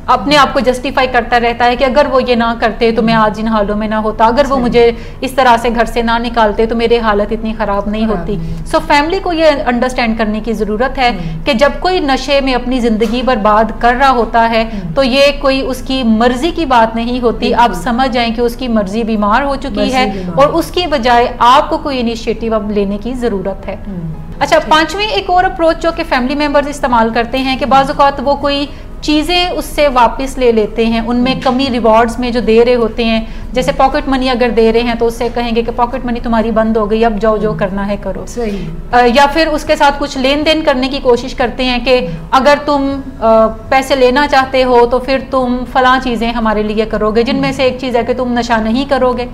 अपने आप को जस्टिफाई करता रहता है कि अगर वो ये ना करते तो मैं आज इन हालों में ना होता, अगर वो मुझे इस तरह से घर से ना निकालते तो मेरी हालत इतनी खराब नहीं होती। सो फैमिली को ये अंडरस्टैंड करने की जरूरत है कि जब कोई नशे में अपनी जिंदगी बर्बाद कर रहा होता है तो ये कोई उसकी मर्जी की बात नहीं होती। आप समझ जाएं कि उसकी मर्जी बीमार हो चुकी है और उसकी बजाय आपको कोई इनिशिएटिव अब लेने की जरूरत है। अच्छा, पांचवी एक और अप्रोच जो कि फैमिली मेंबर्स इस्तेमाल करते हैं कि बाज़ औक़ात वो कोई चीज़ें उससे वापस ले लेते हैं, उनमें कमी रिवॉर्ड्स में जो दे रहे होते हैं, जैसे पॉकेट मनी अगर दे रहे हैं तो उससे कहेंगे कि पॉकेट मनी तुम्हारी बंद हो गई, अब जाओ जो करना है करो। सही। या फिर उसके साथ कुछ लेन देन करने की कोशिश करते हैं कि अगर तुम पैसे लेना चाहते हो तो फिर तुम फलां चीज़ें हमारे लिए करोगे, जिनमें से एक चीज़ है कि तुम नशा नहीं करोगे।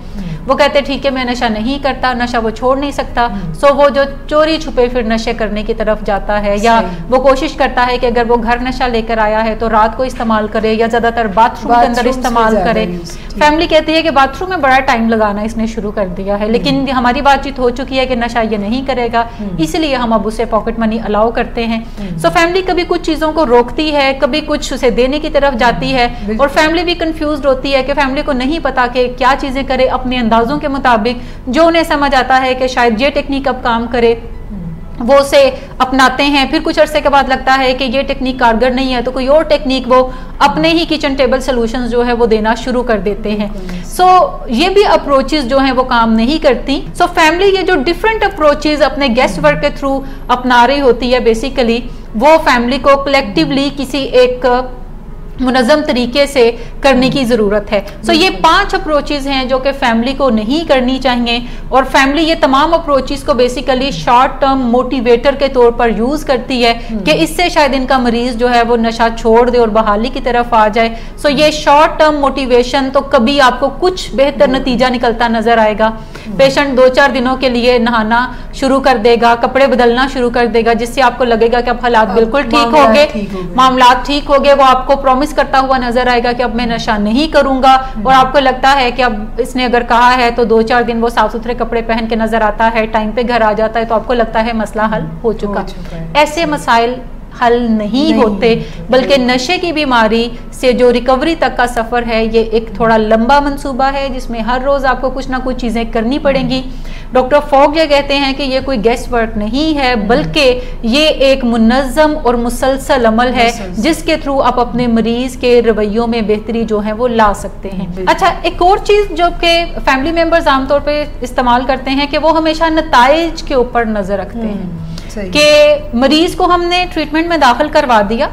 वो कहते ठीक है मैं नशा नहीं करता, नशा वो छोड़ नहीं सकता, सो वो जो चोरी छुपे फिर नशे करने की तरफ जाता है, या वो कोशिश करता है कि अगर वो घर नशा लेकर आया है तो रात को इस्तेमाल करे या ज्यादातर बाथरूम के अंदर इस्तेमाल करे। फैमिली कहती है कि बाथरूम में बड़ा टाइम लगाना इसने शुरू कर दिया है, लेकिन हमारी बातचीत हो चुकी है कि नशा ये नहीं करेगा, इसलिए हम अब उसे पॉकेट मनी अलाउ करते हैं। सो फैमिली कभी कुछ चीजों को रोकती है, कभी कुछ उसे देने की तरफ जाती है, और फैमिली भी कंफ्यूज होती है कि फैमिली को नहीं पता कि क्या चीजें करे अपने अंदाजों के मुताबिक, जो उन्हें समझ आता है कि शायद ये टेक्निक अब काम करे वो उसे अपनाते हैं, फिर कुछ अरसे के बाद लगता है कि ये टेक्निक कारगर नहीं है तो कोई और टेक्निक वो अपने ही किचन टेबल सॉल्यूशंस जो है वो देना शुरू कर देते हैं। सो ये भी अप्रोचेस जो हैं वो काम नहीं करती। सो फैमिली ये जो डिफरेंट अप्रोचेस अपने गेस्ट वर्क के थ्रू अपना रही होती है, बेसिकली वो फैमिली को कलेक्टिवली किसी एक मुनज़्ज़म तरीके से करने की ज़रूरत है। सो ये 5 अप्रोचेस हैं जो कि फैमिली को नहीं करनी चाहिए, और फैमिली ये तमाम अप्रोचेस को बेसिकली शॉर्ट टर्म मोटिवेटर के तौर पर यूज़ करती है कि इससे शायद इनका मरीज़ जो है वो नशा छोड़ दे और बहाली की तरफ आ जाए। सो ये शॉर्ट टर्म मोटिवेशन तो कभी आपको कुछ बेहतर नतीजा निकलता नज़र आएगा। पेशेंट 2-4 दिनों के लिए नहाना शुरू कर देगा, कपड़े बदलना शुरू कर देगा, जिससे आपको लगेगा कि अब हालात बिल्कुल ठीक हो गए, मामलात ठीक हो गए। वो आपको प्रॉमिस करता हुआ नजर आएगा कि अब मैं नशा नहीं करूंगा, और आपको लगता है कि अब इसने अगर कहा है तो 2-4 दिन वो साफ सुथरे कपड़े पहन के नजर आता है, टाइम पे घर आ जाता है, तो आपको लगता है मसला हल हो चुका। ऐसे मसाइल हल नहीं होते, बल्कि नशे की बीमारी से जो रिकवरी तक का सफर है ये एक थोड़ा लंबा मंसूबा है, जिसमें हर रोज आपको कुछ ना कुछ चीजें करनी पड़ेंगी। डॉक्टर फॉग ये कहते हैं कि ये कोई गेस्ट वर्क नहीं है, बल्कि ये एक मुनज़्ज़म और मुसलसल अमल है जिसके थ्रू आप अपने मरीज के रवैयों में बेहतरी जो है वो ला सकते हैं। अच्छा, एक और चीज जो कि फैमिली मेंबर्स आमतौर पे इस्तेमाल करते हैं कि वो हमेशा नताइज के ऊपर नजर रखते हैं कि मरीज को हमने ट्रीटमेंट में दाखिल करवा दिया,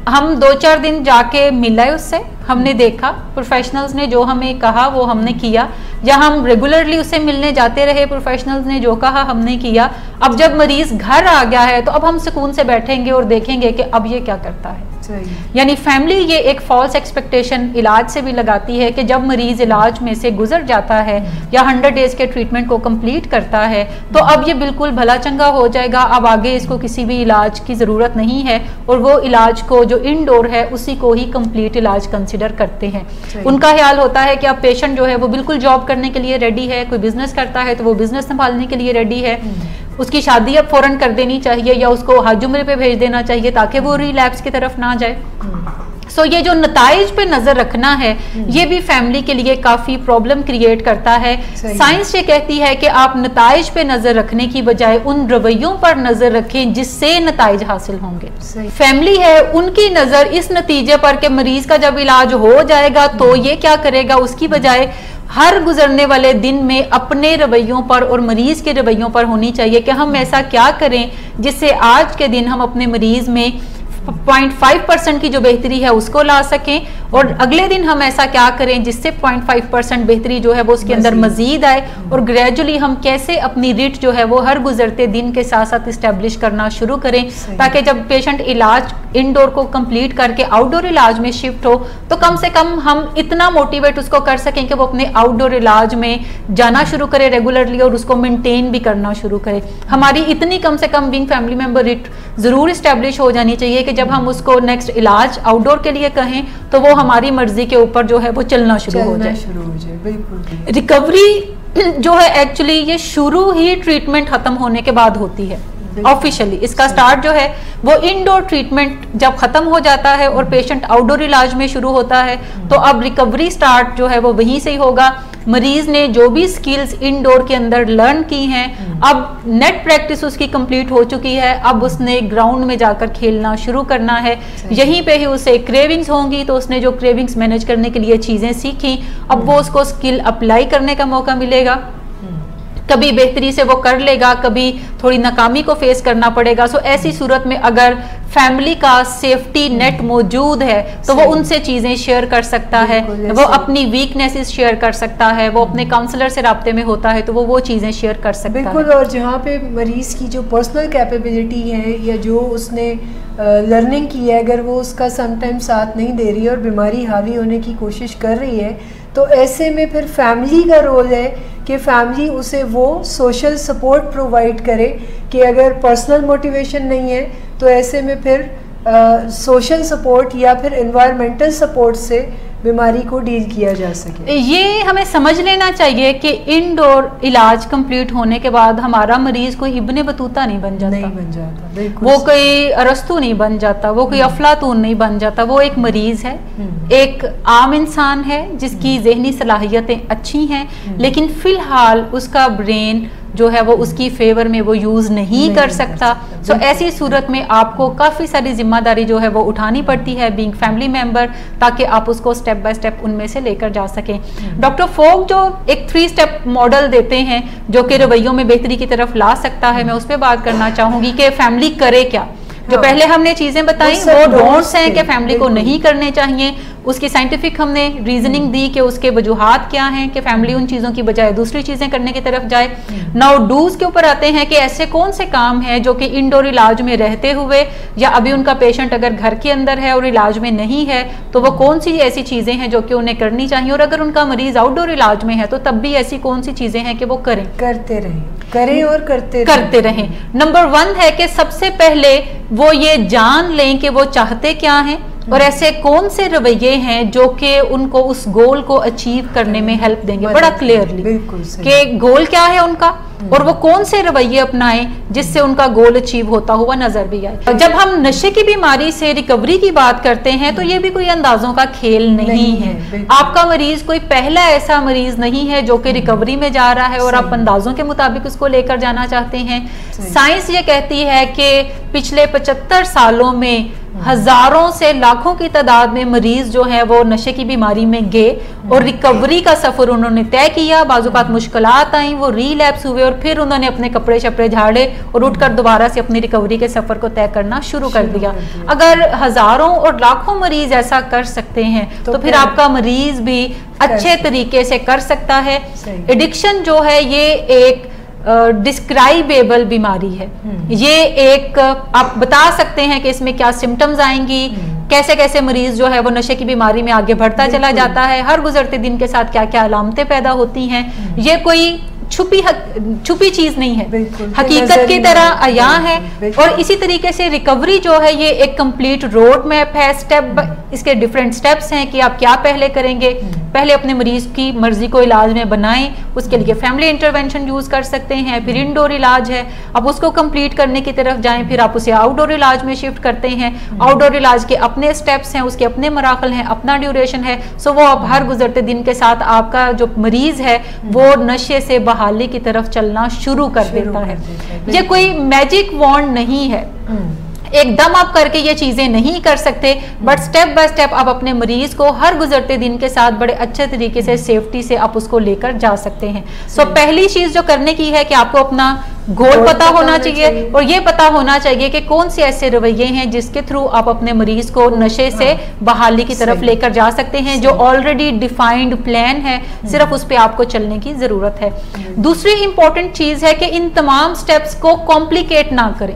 हम 2-4 दिन जाके मिलाए उससे, हमने देखा प्रोफेशनल्स ने जो हमें कहा वो हमने किया, या हम रेगुलरली उससे मिलने जाते रहे, प्रोफेशनल्स ने जो कहा हमने किया। अब जब मरीज घर आ गया है तो अब हम सुकून से बैठेंगे और देखेंगे कि अब ये क्या करता है। यानी फैमिली ये एक फॉल्स एक्सपेक्टेशन इलाज से भी लगाती है कि जब मरीज इलाज में से गुजर जाता है या 100 डेज के ट्रीटमेंट को कंप्लीट करता है तो अब ये बिल्कुल भला चंगा हो जाएगा, अब आगे इसको किसी भी इलाज की ज़रूरत नहीं है, और वो इलाज को जो इनडोर है उसी को ही कंप्लीट इलाज कंसिडर करते हैं। उनका ख्याल होता है कि अब पेशेंट जो है वो बिल्कुल जॉब करने के लिए रेडी है, कोई बिजनेस करता है तो वो बिजनेस संभालने के लिए रेडी है, उसकी शादी अब फौरन कर देनी चाहिए या उसको हज उम्रे पे भेज देना चाहिए ताकि वो रिलैप्स की तरफ ना जाए। सो ये जो नताइज पे नजर रखना है ये भी फैमिली के लिए काफी प्रॉब्लम क्रिएट करता है। साइंस ये कहती है कि आप नताइज पे नजर रखने की बजाय उन रवैयों पर नजर रखें जिससे नताइज हासिल होंगे। फैमिली है उनकी नजर इस नतीजे पर कि मरीज का जब इलाज हो जाएगा तो ये क्या करेगा, उसकी बजाय हर गुजरने वाले दिन में अपने रवैयों पर और मरीज के रवैयों पर होनी चाहिए कि हम ऐसा क्या करें जिससे आज के दिन हम अपने मरीज में 0.5% की जो बेहतरी है उसको ला सकें, और अगले दिन हम ऐसा क्या करें जिससे 0.5% बेहतरी जो है वो उसके अंदर मजीद आए, और ग्रेजुअली हम कैसे अपनी रिट जो है वो हर गुजरते दिन के साथ साथ इस्टेब्लिश करना शुरू करें, ताकि जब पेशेंट इलाज इनडोर को कंप्लीट करके आउटडोर इलाज में शिफ्ट हो तो कम से कम हम इतना मोटिवेट उसको कर सकें कि वो अपने आउटडोर इलाज में जाना शुरू करे रेगुलरली और उसको मेंटेन भी करना शुरू करे। हमारी इतनी कम से कम बीइंग फैमिली मेंबर रिट जरूर इस्टेब्लिश हो जानी चाहिए कि जब हम उसको नेक्स्ट इलाज आउटडोर के लिए कहें तो वो हमारी मर्जी के ऊपर जो है वो चलना शुरू हो जाए। बिल्कुल रिकवरी जो है एक्चुअली ये शुरू ही ट्रीटमेंट खत्म होने के बाद होती है। ऑफिशियली इसका स्टार्ट जो है वो इनडोर ट्रीटमेंट जब खत्म हो जाता है और पेशेंट आउटडोर इलाज में शुरू होता है तो अब रिकवरी स्टार्ट जो है वो वहीं से ही होगा। मरीज ने जो भी स्किल्स इनडोर के अंदर लर्न की हैं, अब नेट प्रैक्टिस उसकी कंप्लीट हो चुकी है, अब उसने ग्राउंड में जाकर खेलना शुरू करना है। यहीं पे ही उसे क्रेविंग्स होंगी तो उसने जो क्रेविंग्स मैनेज करने के लिए चीजें सीखी अब वो उसको स्किल अप्लाई करने का मौका मिलेगा। कभी बेहतरी से वो कर लेगा, कभी थोड़ी नाकामी को फेस करना पड़ेगा। सो ऐसी सूरत में अगर फैमिली का सेफ्टी नेट मौजूद है तो वो उनसे चीजें शेयर कर सकता है, वो अपनी वीकनेसेस शेयर कर सकता है, वो अपने काउंसलर से राब्ते में होता है तो वो चीजें शेयर कर सकता है। बिल्कुल। और जहाँ पे मरीज की जो पर्सनल कैपेबिलिटी है या जो उसने लर्निंग की है, अगर वो उसका समटाइम साथ नहीं दे रही है और बीमारी हावी होने की कोशिश कर रही है तो ऐसे में फिर फैमिली का रोल है कि फैमिली उसे वो सोशल सपोर्ट प्रोवाइड करे कि अगर पर्सनल मोटिवेशन नहीं है तो ऐसे में फिर सोशल सपोर्ट या फिर एनवायरमेंटल सपोर्ट से बीमारी को डील किया जा सके। ये हमें समझ लेना चाहिए कि इनडोर इलाज कंप्लीट होने के बाद हमारा मरीज कोई इब्ने बतूता नहीं बन जाता, वो कोई अरस्तु नहीं बन जाता, वो कोई अफलातून नहीं बन जाता। वो एक मरीज है, एक आम इंसान है जिसकी जहनी सलाहियतें अच्छी हैं लेकिन फिलहाल उसका ब्रेन जो है वो उसकी फेवर में वो यूज नहीं कर सकता। सो ऐसी सूरत में आपको काफी सारी जिम्मेदारी जो है वो उठानी पड़ती है बीइंग फैमिली मेंबर, ताकि आप उसको स्टेप बाय स्टेप उनमें से लेकर जा सकें। डॉक्टर फोक जो एक 3 स्टेप मॉडल देते हैं जो कि रवैयों में बेहतरी की तरफ ला सकता है, मैं उस पर बात करना चाहूंगी कि फैमिली करे क्या। जो पहले हमने चीजें बताई वो डोंट्स हैं कि फैमिली को नहीं करने चाहिए, उसकी साइंटिफिक हमने रीजनिंग दी कि उसके वजूहात क्या हैं कि फैमिली उन चीजों की बजाय दूसरी चीजें करने की तरफ जाए। नाउ डूज के ऊपर आते हैं कि ऐसे कौन से काम हैं जो कि इंडोर इलाज में रहते हुए या अभी उनका पेशेंट अगर घर के अंदर है और इलाज में नहीं है तो वो कौन सी ऐसी चीजें हैं जो कि उन्हें करनी चाहिए, और अगर उनका मरीज आउटडोर इलाज में है तो तब भी ऐसी कौन सी चीजें हैं कि वो करें, करते और करते रहें। नंबर 1 है कि सबसे पहले वो ये जान लें कि वो चाहते क्या हैं और ऐसे कौन से रवैये हैं जो कि उनको उस गोल को अचीव करने में हेल्प देंगे बड़ा क्लियरली कि गोल क्या है उनका और वो कौन से रवैये अपनाएं जिससे उनका गोल अचीव होता हुआ नजर भी आए। जब हम नशे की बीमारी से रिकवरी की बात करते हैं तो ये भी कोई अंदाजों का खेल नहीं है। आपका मरीज कोई पहला ऐसा मरीज नहीं है जो कि रिकवरी में जा रहा है और आप अंदाजों के मुताबिक उसको लेकर जाना चाहते हैं। साइंस ये कहती है कि पिछले 75 सालों में हजारों से लाखों की तादाद में मरीज जो है वो नशे की बीमारी में गए और रिकवरी का सफर उन्होंने तय किया। बाजुकात मुश्किलात आई, वो रीलैप्स हुए और फिर उन्होंने अपने कपड़े शपड़े झाड़े और उठकर दोबारा से अपनी रिकवरी के सफर को तय करना शुरू कर दिया। अगर हजारों और लाखों मरीज ऐसा कर सकते हैं तो फिर आपका मरीज भी अच्छे तरीके से कर सकता है। एडिक्शन जो है ये एक डिस्क्राइबेबल बीमारी है। ये एक आप बता सकते हैं कि इसमें क्या सिम्टम्स आएंगी, कैसे कैसे मरीज जो है वो नशे की बीमारी में आगे बढ़ता चला जाता है, हर गुजरते दिन के साथ क्या क्या अलामतें पैदा होती हैं। ये कोई छुपी चीज नहीं है, हकीकत की तरह अया है। और इसी तरीके से रिकवरी जो है ये एक कंप्लीट रोड मैप है, इसके डिफरेंट स्टेप्स हैं कि आप क्या पहले करेंगे। पहले अपने मरीज की मर्जी को इलाज में बनाएं, उसके लिए फैमिली इंटरवेंशन यूज कर सकते हैं। फिर इंडोर इलाज है, अब उसको कंप्लीट करने की तरफ जाएं, फिर आप उसे आउटडोर इलाज में शिफ्ट करते हैं। आउटडोर इलाज के अपने स्टेप्स हैं, उसके अपने मराहल हैं, अपना ड्यूरेशन है। सो वो अब हर गुजरते दिन के साथ आपका जो मरीज है वो नशे से बहाली की तरफ चलना शुरू कर देता है। ये कोई मैजिक वॉन्ड नहीं है, एकदम आप करके ये चीजें नहीं कर सकते, बट स्टेप बाय स्टेप आप अपने मरीज को हर गुजरते दिन के साथ बड़े अच्छे तरीके से सेफ्टी से आप उसको लेकर जा सकते हैं। सो पहली चीज जो करने की है कि आपको अपना गोल पता होना चाहिए और ये पता होना चाहिए कि कौन से ऐसे रवैये हैं जिसके थ्रू आप अपने मरीज को नशे से बहाली की तरफ लेकर जा सकते हैं। जो ऑलरेडी डिफाइंड प्लान है, सिर्फ उस पर आपको चलने की जरूरत है। दूसरी इंपॉर्टेंट चीज है कि इन तमाम स्टेप्स को कॉम्प्लिकेट ना करें,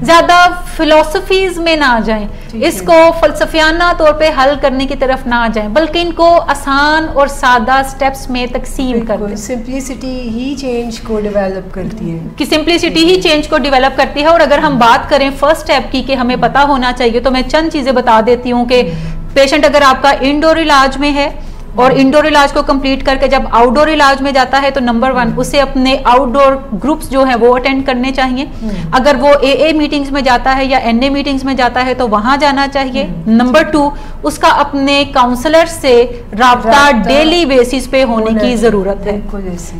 ज्यादा फिलोसफीज में ना जाएं, इसको फलसफियाना तौर पे हल करने की तरफ ना जाएं, बल्कि इनको आसान और सादा स्टेप्स में तकसीम कर दें। सिंप्लिसिटी ही चेंज को डेवलप करती है, सिंप्लिसिटी ही चेंज को डेवलप करती है। और अगर हम बात करें फर्स्ट स्टेप की कि हमें पता होना चाहिए, तो मैं चंद चीजें बता देती हूँ कि पेशेंट अगर आपका इंडोर इलाज में है और इंडोर इलाज को कंप्लीट करके जब आउटडोर इलाज में जाता है तो नंबर 1 उसे अपने आउटडोर ग्रुप्स जो है वो अटेंड करने चाहिए। अगर वो AA मीटिंग्स में जाता है या NA मीटिंग्स में जाता है तो वहां जाना चाहिए। नंबर 2 उसका अपने काउंसलर से राब्ता डेली बेसिस पे होने की जरूरत है,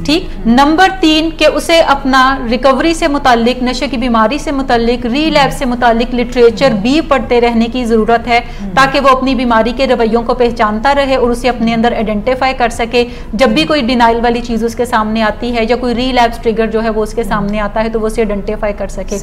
ठीक। नंबर 3 कि उसे अपना रिकवरी से मुतालिक, नशे की बीमारी से मुतालिक, रीलैप्स से मुतालिक लिटरेचर भी पढ़ते रहने की जरूरत है ताकि वो अपनी बीमारी के रवैयों को पहचानता रहे और उसे अपने अंदर आइडेंटिफाई कर सके। जब भी कोई डिनाइल वाली चीज उसके सामने आती है या कोई रीलैप्स ट्रिगर जो है वो उसके सामने आता है तो वो उसे आइडेंटिफाई कर सके।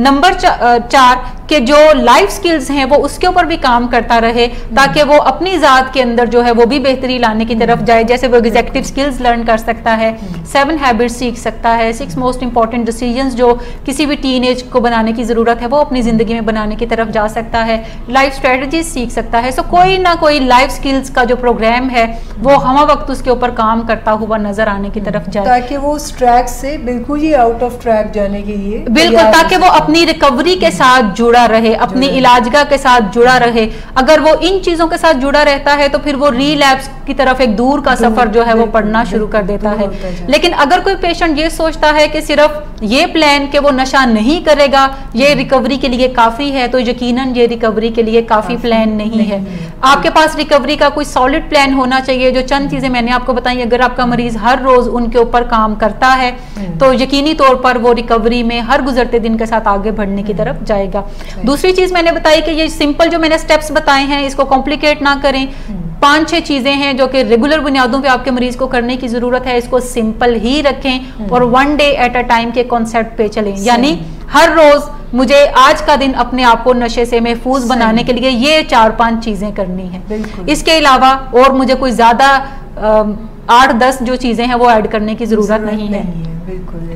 नंबर 4 के जो लाइफ स्किल्स हैं वो उसके ऊपर भी काम करता रहे ताकि वो अपनी जात के अंदर जो है वो भी बेहतरी लाने की तरफ जाए। जैसे वो एग्जीक्यूटिव स्किल्स लर्न कर सकता है, 7 हैबिट्स सीख सकता है, 6 मोस्ट इंपॉर्टेंट डिसीजंस जो किसी भी टीनेज को बनाने की जरूरत है वो अपनी जिंदगी में बनाने की तरफ जा सकता है, लाइफ स्ट्रेटजीज सीख सकता है। सो कोई ना कोई लाइफ स्किल्स का जो प्रोग्राम है वो हम वक्त उसके ऊपर काम करता हुआ नजर आने की तरफ जाए ताकि वो उस ट्रैक से बिल्कुल ही आउट ऑफ ट्रैक जाने के लिए बिल्कुल, ताकि वो अपनी रिकवरी के साथ जुड़ा रहे, अपनी इलाजगा के साथ जुड़ा रहे। अगर वो इन चीजों के साथ जुड़ा रहता है तो फिर वो रीलैप्स की तरफ एक दूर का सफर जो है वो पड़ना शुरू कर देता है। लेकिन अगर कोई पेशेंट ये सोचता है कि सिर्फ ये प्लान कि वो नशा नहीं करेगा ये रिकवरी के लिए काफी है, तो यकीनन ये रिकवरी के लिए काफी प्लान नहीं है। आपके पास रिकवरी का कोई सॉलिड प्लान होना चाहिए। जो चंद चीजें मैंने आपको बताई, अगर आपका मरीज हर रोज उनके ऊपर काम करता है तो यकीनी तौर पर वो रिकवरी में हर गुजरते दिन के साथ आगे बढ़ने की तरफ जाएगा। दूसरी चीज मैंने बताई कि ये सिंपल जो मैंने स्टेप्स बताए हैं इसको कॉम्प्लिकेट ना करें। 5-6 चीजें हैं जो कि रेगुलर बुनियादों पे आपके मरीज को करने की जरूरत है, इसको सिंपल ही रखें और 1 डे एट अ टाइम के कॉन्सेप्ट पे चलें। यानी हर रोज मुझे आज का दिन अपने आप को नशे से महफूज बनाने के लिए ये 4-5 चीजें करनी है। इसके अलावा और मुझे कोई ज्यादा 8-10 जो चीजें हैं वो ऐड करने की जरूरत नहीं है।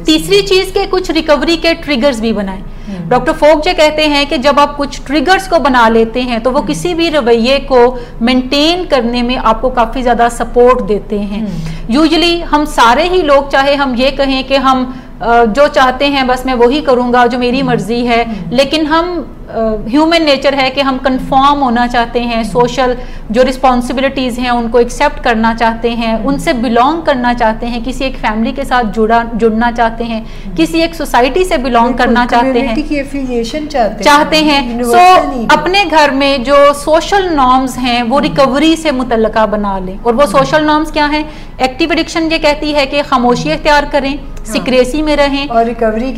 तीसरी चीज के कुछ रिकवरी के ट्रिगर्स भी बनाएं। डॉक्टर फोक जे कहते हैं कि जब आप कुछ ट्रिगर्स को बना लेते हैं तो वो किसी भी रवैये को मेंटेन करने में आपको काफी ज्यादा सपोर्ट देते हैं। यूजुअली हम सारे ही लोग, चाहे हम ये कहें कि हम जो चाहते हैं बस मैं वही करूंगा, जो मेरी मर्जी है, लेकिन हम ह्यूमन नेचर है कि हम कंफर्म होना चाहते हैं, सोशल जो रिस्पॉन्सिबिलिटीज हैं उनको एक्सेप्ट करना चाहते हैं, उनसे बिलोंग करना चाहते हैं, किसी एक फैमिली के साथ जुड़ना चाहते हैं, किसी एक सोसाइटी से बिलोंग करना चाहते हैं, की एफिलिएशन चाहते हैं। सो अपने घर में जो सोशल नॉर्म्स हैं वो रिकवरी से मुतल्लका बना लें। और वो सोशल नॉर्म्स क्या हैं? एक्टिव एडिक्शन ये कहती है कि खामोशी इख्तियार करें, सिक्रेसी में रहें, और रिकवरी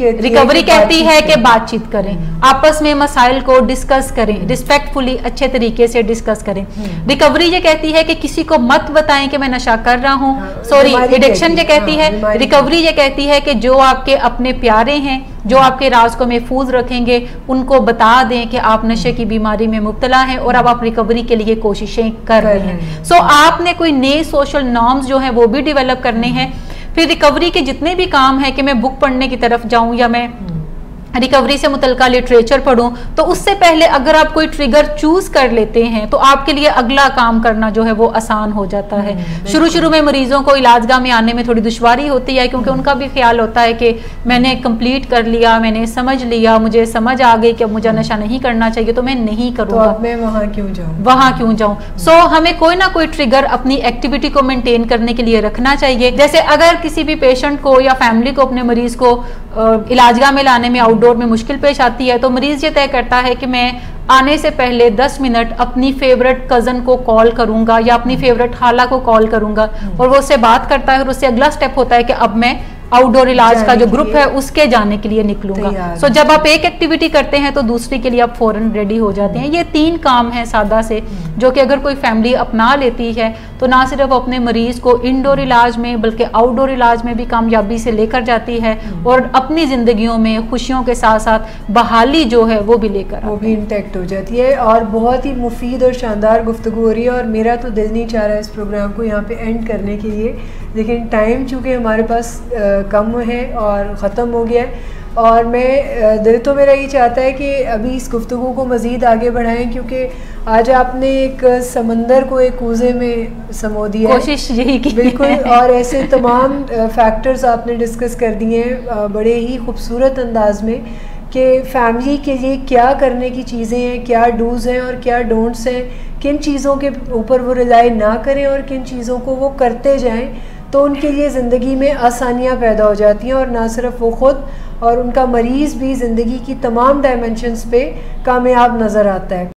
कहती है कि बातचीत करें, आपस में मसाइल को डिस्कस करें, रिस्पेक्टफुली अच्छे तरीके से डिस्कस करें। रिकवरी ये कहती है कि किसी को मत बताएं कि मैं नशा कर रहा हूँ, सॉरी एडिक्शन ये कहती है। रिकवरी ये कहती है कि जो आपके अपने प्यारे हैं, जो आपके राज को महफूज रखेंगे, उनको बता दें कि आप नशे की बीमारी में मुब्तला हैं और अब आप रिकवरी के लिए कोशिशें कर रहे हैं। सो आपने कोई नए सोशल नॉर्म्स जो हैं वो भी डेवलप करने हैं। फिर रिकवरी के जितने भी काम है कि मैं बुक पढ़ने की तरफ जाऊं या मैं रिकवरी से मुतल्लिका लिटरेचर पढ़ूं, तो उससे पहले अगर आप कोई ट्रिगर चूज कर लेते हैं तो आपके लिए अगला काम करना जो है वो आसान हो जाता है। शुरू में मरीजों को इलाजगाह में आने में थोड़ी दुश्वारी होती है क्योंकि उनका भी ख्याल होता है कि मैंने कंप्लीट कर लिया, मैंने समझ लिया, मुझे समझ आ गई कि अब मुझे नशा नहीं करना चाहिए तो मैं नहीं करूँगा, तो मैं वहाँ क्यों जाऊँ। सो हमें कोई ना कोई ट्रिगर अपनी एक्टिविटी को मेंटेन करने के लिए रखना चाहिए। जैसे अगर किसी भी पेशेंट को या फैमिली को, अपने मरीज को इलाजगाह में लाने में आउटडोर में मुश्किल पेश आती है तो मरीज ये तय करता है कि मैं आने से पहले 10 मिनट अपनी फेवरेट कजन को कॉल करूंगा या अपनी फेवरेट खाला को कॉल करूंगा, और वो उससे बात करता है और उससे अगला स्टेप होता है कि अब मैं आउटडोर इलाज का जो ग्रुप है उसके जाने के लिए निकलूंगा। सो जब आप एक एक्टिविटी करते हैं तो दूसरी के लिए आप फौरन रेडी हो जाते हैं। ये 3 काम हैं सादा से जो कि अगर कोई फैमिली अपना लेती है तो ना सिर्फ अपने मरीज को इंडोर इलाज में बल्कि आउटडोर इलाज में भी कामयाबी से लेकर जाती है और अपनी जिंदगियों में खुशियों के साथ साथ बहाली जो है वो भी लेकर वो भी इंटैक्ट हो जाती है। और बहुत ही मुफीद और शानदार गुफ्तगू हो रही है और मेरा तो दिल नहीं चाह रहा है इस प्रोग्राम को यहाँ पे एंड करने के लिए, लेकिन टाइम चूँकि हमारे पास कम है और ख़त्म हो गया है और मैं दिल तो मेरा ये चाहता है कि अभी इस गुफ्तगू को मज़ीद आगे बढ़ाएं क्योंकि आज आपने एक समंदर को एक कूज़े में समो दिया, कोशिश यही की बिल्कुल। और ऐसे तमाम फैक्टर्स आपने डिस्कस कर दिए हैं बड़े ही खूबसूरत अंदाज में कि फैमिली के लिए क्या करने की चीज़ें हैं, क्या डूज़ हैं और क्या डोंट्स हैं, किन चीज़ों के ऊपर वो रिलाई ना करें और किन चीज़ों को वो करते जाएं तो उनके लिए ज़िंदगी में आसानियाँ पैदा हो जाती हैं और ना सिर्फ वो ख़ुद और उनका मरीज़ भी ज़िंदगी की तमाम डायमेंशंस पे कामयाब नज़र आता है।